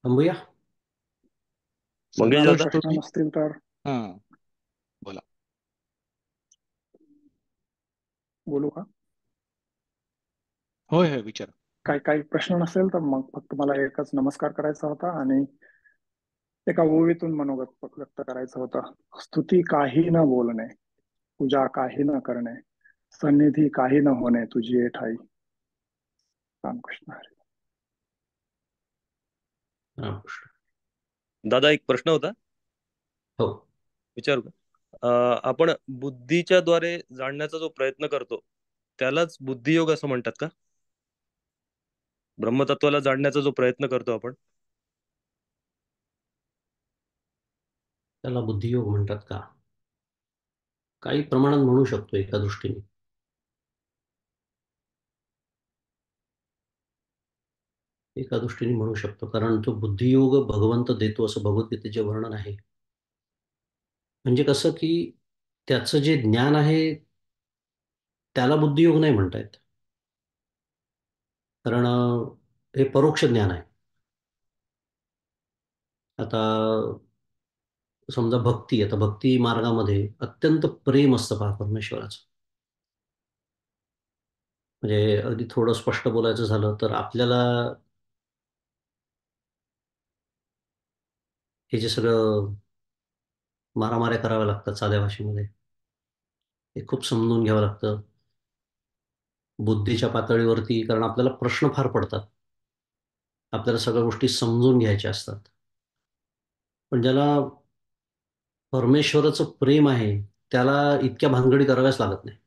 थांबूया. मंगेश संतोष दादा, तुम्ही. नसतील तर हा, बोला. बोलू का? होय होय, विचारा. काही काही प्रश्न नसेल तर मग फक्त मला एकच नमस्कार करायचा होता आणि एका ओवीतून मनोगत व्यक्त करायचं होतं. स्तुती काही न बोलणे, पूजा काही न करणे, सन्निधी काही न होणे, तुझी ये ठाई. रामकृष्ण हरी. रामकृष्ण. दादा एक प्रश्न होता, हो. विचारू का? आपण बुद्धीच्या द्वारे जाणण्याचा जो प्रयत्न करतो त्यालाच बुद्धियोग असं म्हणतात का? ब्रह्मतत्वाला जाणण्याचा जो प्रयत्न करतो आपण, त्याला बुद्धियोग म्हणतात का? काही प्रमाणात म्हणू शकतो एका दृष्टीने. एका दृष्टीने म्हणू शकतो, कारण तो बुद्धियोग भगवंत देतो असं भगवद्गीतेचे वर्णन आहे. म्हणजे कसं की त्याचं जे ज्ञान आहे त्याला बुद्धियोग नाही म्हणता येत, कारण हे परोक्ष ज्ञान आहे. आता समजा भक्ती, आता भक्ती मार्गामध्ये अत्यंत प्रेम असतं पहा परमेश्वराचं. म्हणजे अगदी थोडं स्पष्ट बोलायचं झालं तर आपल्याला हे जे सगळं मारामाऱ्या कराव्या लागतात साध्या भाषेमध्ये, हे खूप समजून घ्यावं लागतं बुद्धीच्या पातळीवरती, कारण आपल्याला प्रश्न फार पडतात. आपल्याला सगळ्या गोष्टी समजून घ्यायच्या असतात. पण ज्याला परमेश्वराचं प्रेम आहे त्याला इतक्या भानगडी कराव्याच लागत नाही.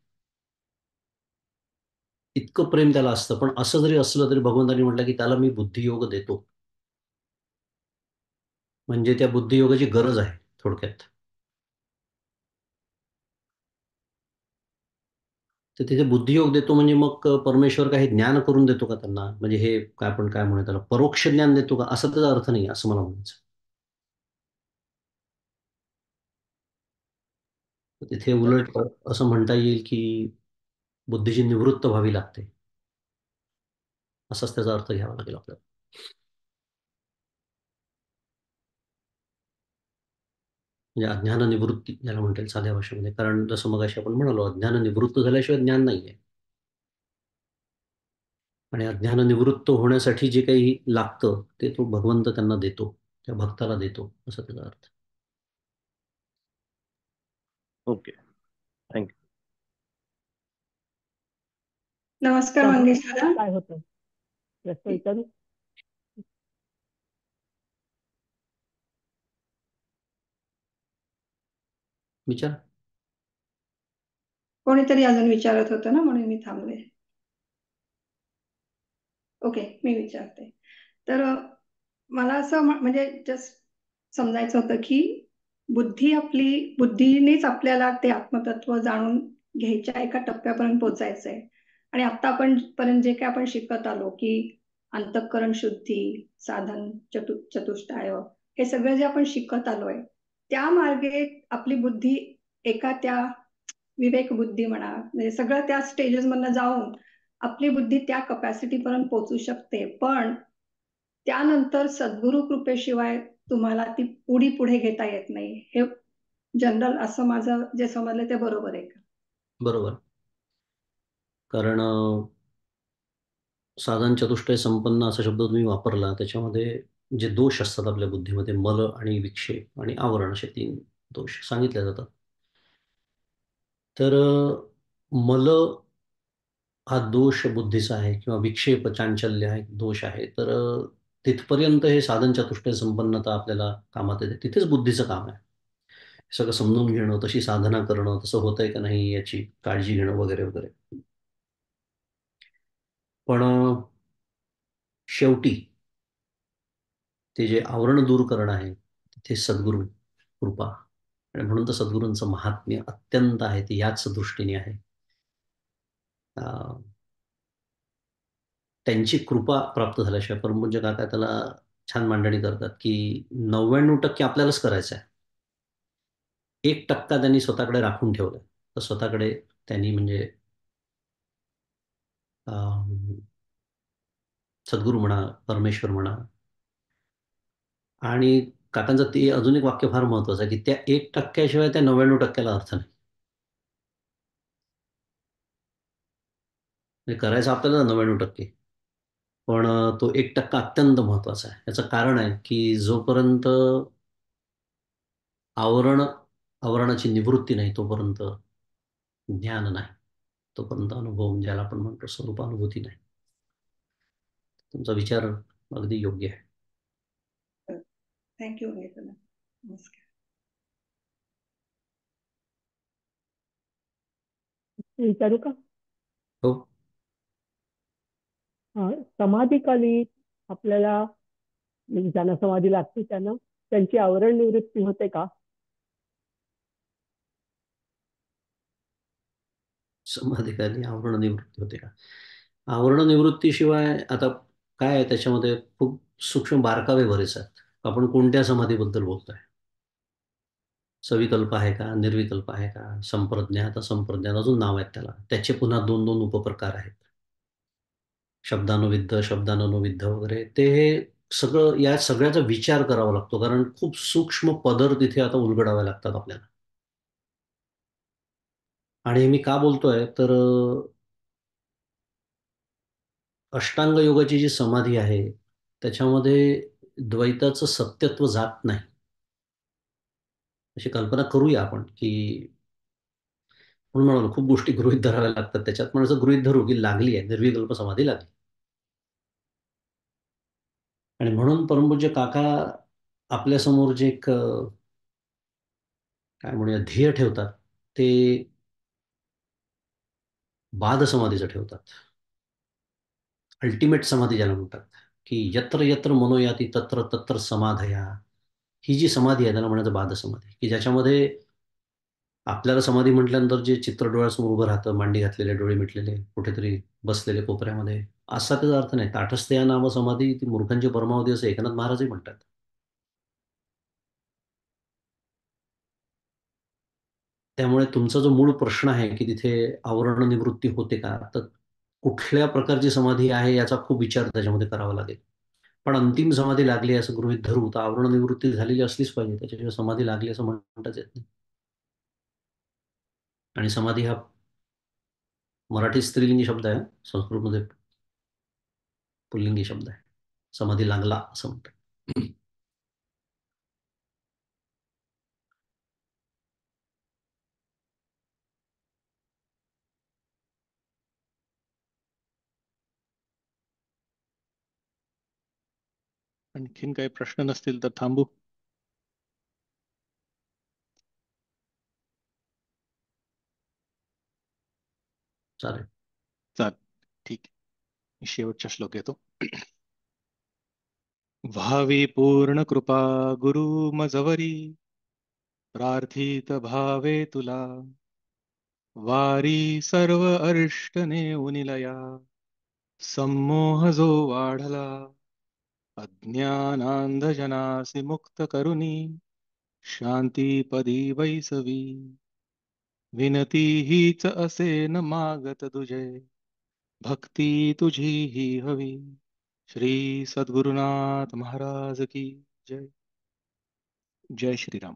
इतकं प्रेम त्याला असतं. पण असं जरी असलं तरी भगवंतांनी म्हटलं की त्याला मी बुद्धियोग देतो. म्हणजे त्या बुद्धियोगाची गरज आहे थोडक्यात. तर तिथे बुद्धियोग देतो म्हणजे मग परमेश्वर काही ज्ञान करून देतो का त्यांना? म्हणजे हे काय आपण काय म्हणू त्याला, परोक्ष ज्ञान देतो का? असा त्याचा अर्थ नाही, असं मला म्हणायचं. तर तिथे उलट असं म्हणता येईल की बुद्धीची निवृत्त व्हावी लागते, असाच त्याचा अर्थ घ्यावा लागेल आपल्याला. म्हणजे अज्ञान निवृत्ती ज्याला म्हणता येईल साध्या भाषेमध्ये, कारण जसं मगाशी आपण म्हणालो अज्ञान निवृत्त झाल्याशिवाय ज्ञान नाहीये. आणि अज्ञान निवृत्त होण्यासाठी जे काही लागतं ते तो भगवंत त्यांना देतो, त्या भक्ताला देतो, असा त्याचा अर्थ. Okay, thank you. नमस्कार मंगेश दादा. काय होतं प्रश्न विचारू? विचार. कोणीतरी अजून विचारत होतं ना, म्हणून मी थांबले. ओके, मी विचारते. तर मला असं म्हणजे जस्ट समजायचं होतं की बुद्धीनेच आपल्याला ते आत्मतत्व जाणून घ्यायच्या एका टप्प्यापर्यंत पोहोचायचंय. आणि आता आपण पर्यंत जे काय आपण शिकत आलो की अंतःकरण शुद्धी, साधन चतुष्टाय, हे सगळं जे आपण शिकत आलोय त्या मार्गे आपली बुद्धी एका त्या विवेक बुद्धी म्हणा, म्हणजे सगळं त्या स्टेजेस मधनं जाऊन आपली बुद्धी त्या कपॅसिटी पर्यंत पोहोचू शकते. पण त्यानंतर सद्गुरु कृपेशिवाय तुम्हाला ती पुढे घेता येत नाही. हे जनरल असं माझं जे समजलं ते बरोबर आहे का? बरोबर. कारण साधन चतुष्टय संपन्न असा शब्द तुम्ही वापरला, त्याच्यामध्ये जे दोष असतात आपल्या बुद्धीमध्ये, मल आणि विक्षेप आणि आवरण, असे 3 दोष सांगितले जातात. तर मल हा दोष बुद्धीचा आहे किंवा विक्षेप, चांचल्य हा एक दोष आहे. तर तिथपर्यंत हे साधन चतुष्टय संपन्नता आपल्याला कामात येते. तिथेच बुद्धीचं काम आहे. सगळं समजून घेणं, तशी साधना करणं, तसं होतंय का नाही याची काळजी घेणं वगैरे वगैरे. पण शेवटी ते जे आवरण दूर करणं आहे, तिथे सद्गुरू कृपा, आणि म्हणून तर सद्गुरूंचं महात्म्य अत्यंत आहे, ते याच दृष्टीने आहे. त्यांची कृपा प्राप्त झाल्याशिवाय परमपूज्य काका त्याला छान मांडणी करतात की 99% आपल्यालाच करायचं आहे. 1% त्यांनी स्वतःकडे राखून ठेवलं. तर स्वतःकडे त्यांनी म्हणजे सद्गुरू म्हणा, परमेश्वर म्हणा. आणि काकांचं ते अजून एक वाक्य फार महत्वाचं आहे की त्या 1% शिवाय त्या 99% अर्थ नाही. म्हणजे करायचं आपल्याला 99%, पण तो 1% अत्यंत महत्वाचा आहे. याचं कारण आहे की जोपर्यंत आवरणाची निवृत्ती नाही, तोपर्यंत ज्ञान नाही, तोपर्यंत अनुभव, ज्याला आपण म्हणतो स्वरूपानुभूती नाही. तुमचा विचार अगदी योग्य आहे. थँक्यू. नमस्कार. विचारू का? हो. समाधीकाली आपल्याला, म्हणजे ज्यांना समाधी लागते त्यांची आवरण निवृत्ती होते का? समाधीकाली आवरण निवृत्ती होते का? आवरण निवृत्तीशिवाय आता काय आहे, त्याच्यामध्ये खूप सूक्ष्म बारकावे बरेच आहेत. आपण कोणत्या समाधीबद्दल बोलतोय? सविकल्प आहे का, निर्विकल्प आहे का, संप्रज्ञात, असंप्रज्ञात, अजून नाव आहेत त्याला. त्याचे पुन्हा 2-2 उपप्रकार आहेत. शब्दानुविद्ध, शब्दानुविद्ध वगैरे. ते हे सगळं, या सगळ्याचा विचार करावा लागतो, कारण खूप सूक्ष्म पदर तिथे आता उलगडावे लागतात आपल्याला. आणि मी का बोलतोय तर अष्टांग योगाची जी समाधी आहे त्याच्यामध्ये द्वैताचं सत्यत्व जात नाही, अशी कल्पना करूया आपण. की म्हणून म्हणालो खूप गोष्टी गृहीत धराव्या लागतात त्याच्यात. पण असं गृहीत धरू की लागली आहे, निर्विकल्प समाधी लागली. आणि म्हणून परमपूज्य काका आपल्यासमोर जे एक काय म्हणूया ध्येय ठेवतात, ते बाध समाधीचं ठेवतात. अल्टिमेट समाधी ज्याला म्हणतात, की यत्र यत्र मनोयाती तत्र तत्र समाधया. ही जी समाधी आहे त्याला म्हणायचं बाध समाधी, की ज्याच्यामध्ये आपल्याला समाधी म्हटल्यानंतर जे चित्र डोळ्यासमोर उभं राहतं, मांडी घातलेले, डोळे मिटलेले, कुठेतरी बसलेले कोपऱ्यामध्ये, असा त्याचा अर्थ नाही. ताठस्थ या नाम समाधी ती मूर्खांची परमावधी, असं एकनाथ महाराजही म्हणतात. त्यामुळे तुमचा जो मूळ प्रश्न आहे की तिथे आवरण निवृत्ती होते का, तर कुठल्या प्रकारची समाधी आहे याचा खूप विचार त्याच्यामध्ये करावा लागेल. पण अंतिम समाधी लागली असं गृहीत धरू तर आवरण निवृत्ती झालेली असलीच पाहिजे, त्याच्याशिवाय समाधी लागली असं म्हणताच येत नाही. आणि समाधी हा मराठी स्त्रीलिंगी शब्द आहे, संस्कृतमध्ये पुल्लिंगी शब्द आहे. समाधी लागला असं म्हणतात. आणखीन काही प्रश्न नसतील तर थांबू. चालेल. चालेल, ठीक आहे. शेवटचा श्लोक येतो. व्हावी पूर्ण कृपा गुरु मजवरी, प्रार्थित भावे तुला. वारी सर्व अरिष्ट नेऊनिलया संमोह जो वाढला अज्ञानांधजनासी मुक्त करुणी शांतीपदी बैसवी विनती हीच असे न मागत तुझे भक्ती तुझी ही हवी श्री सद्गुरुनाथ महाराज की जय. जय श्रीराम.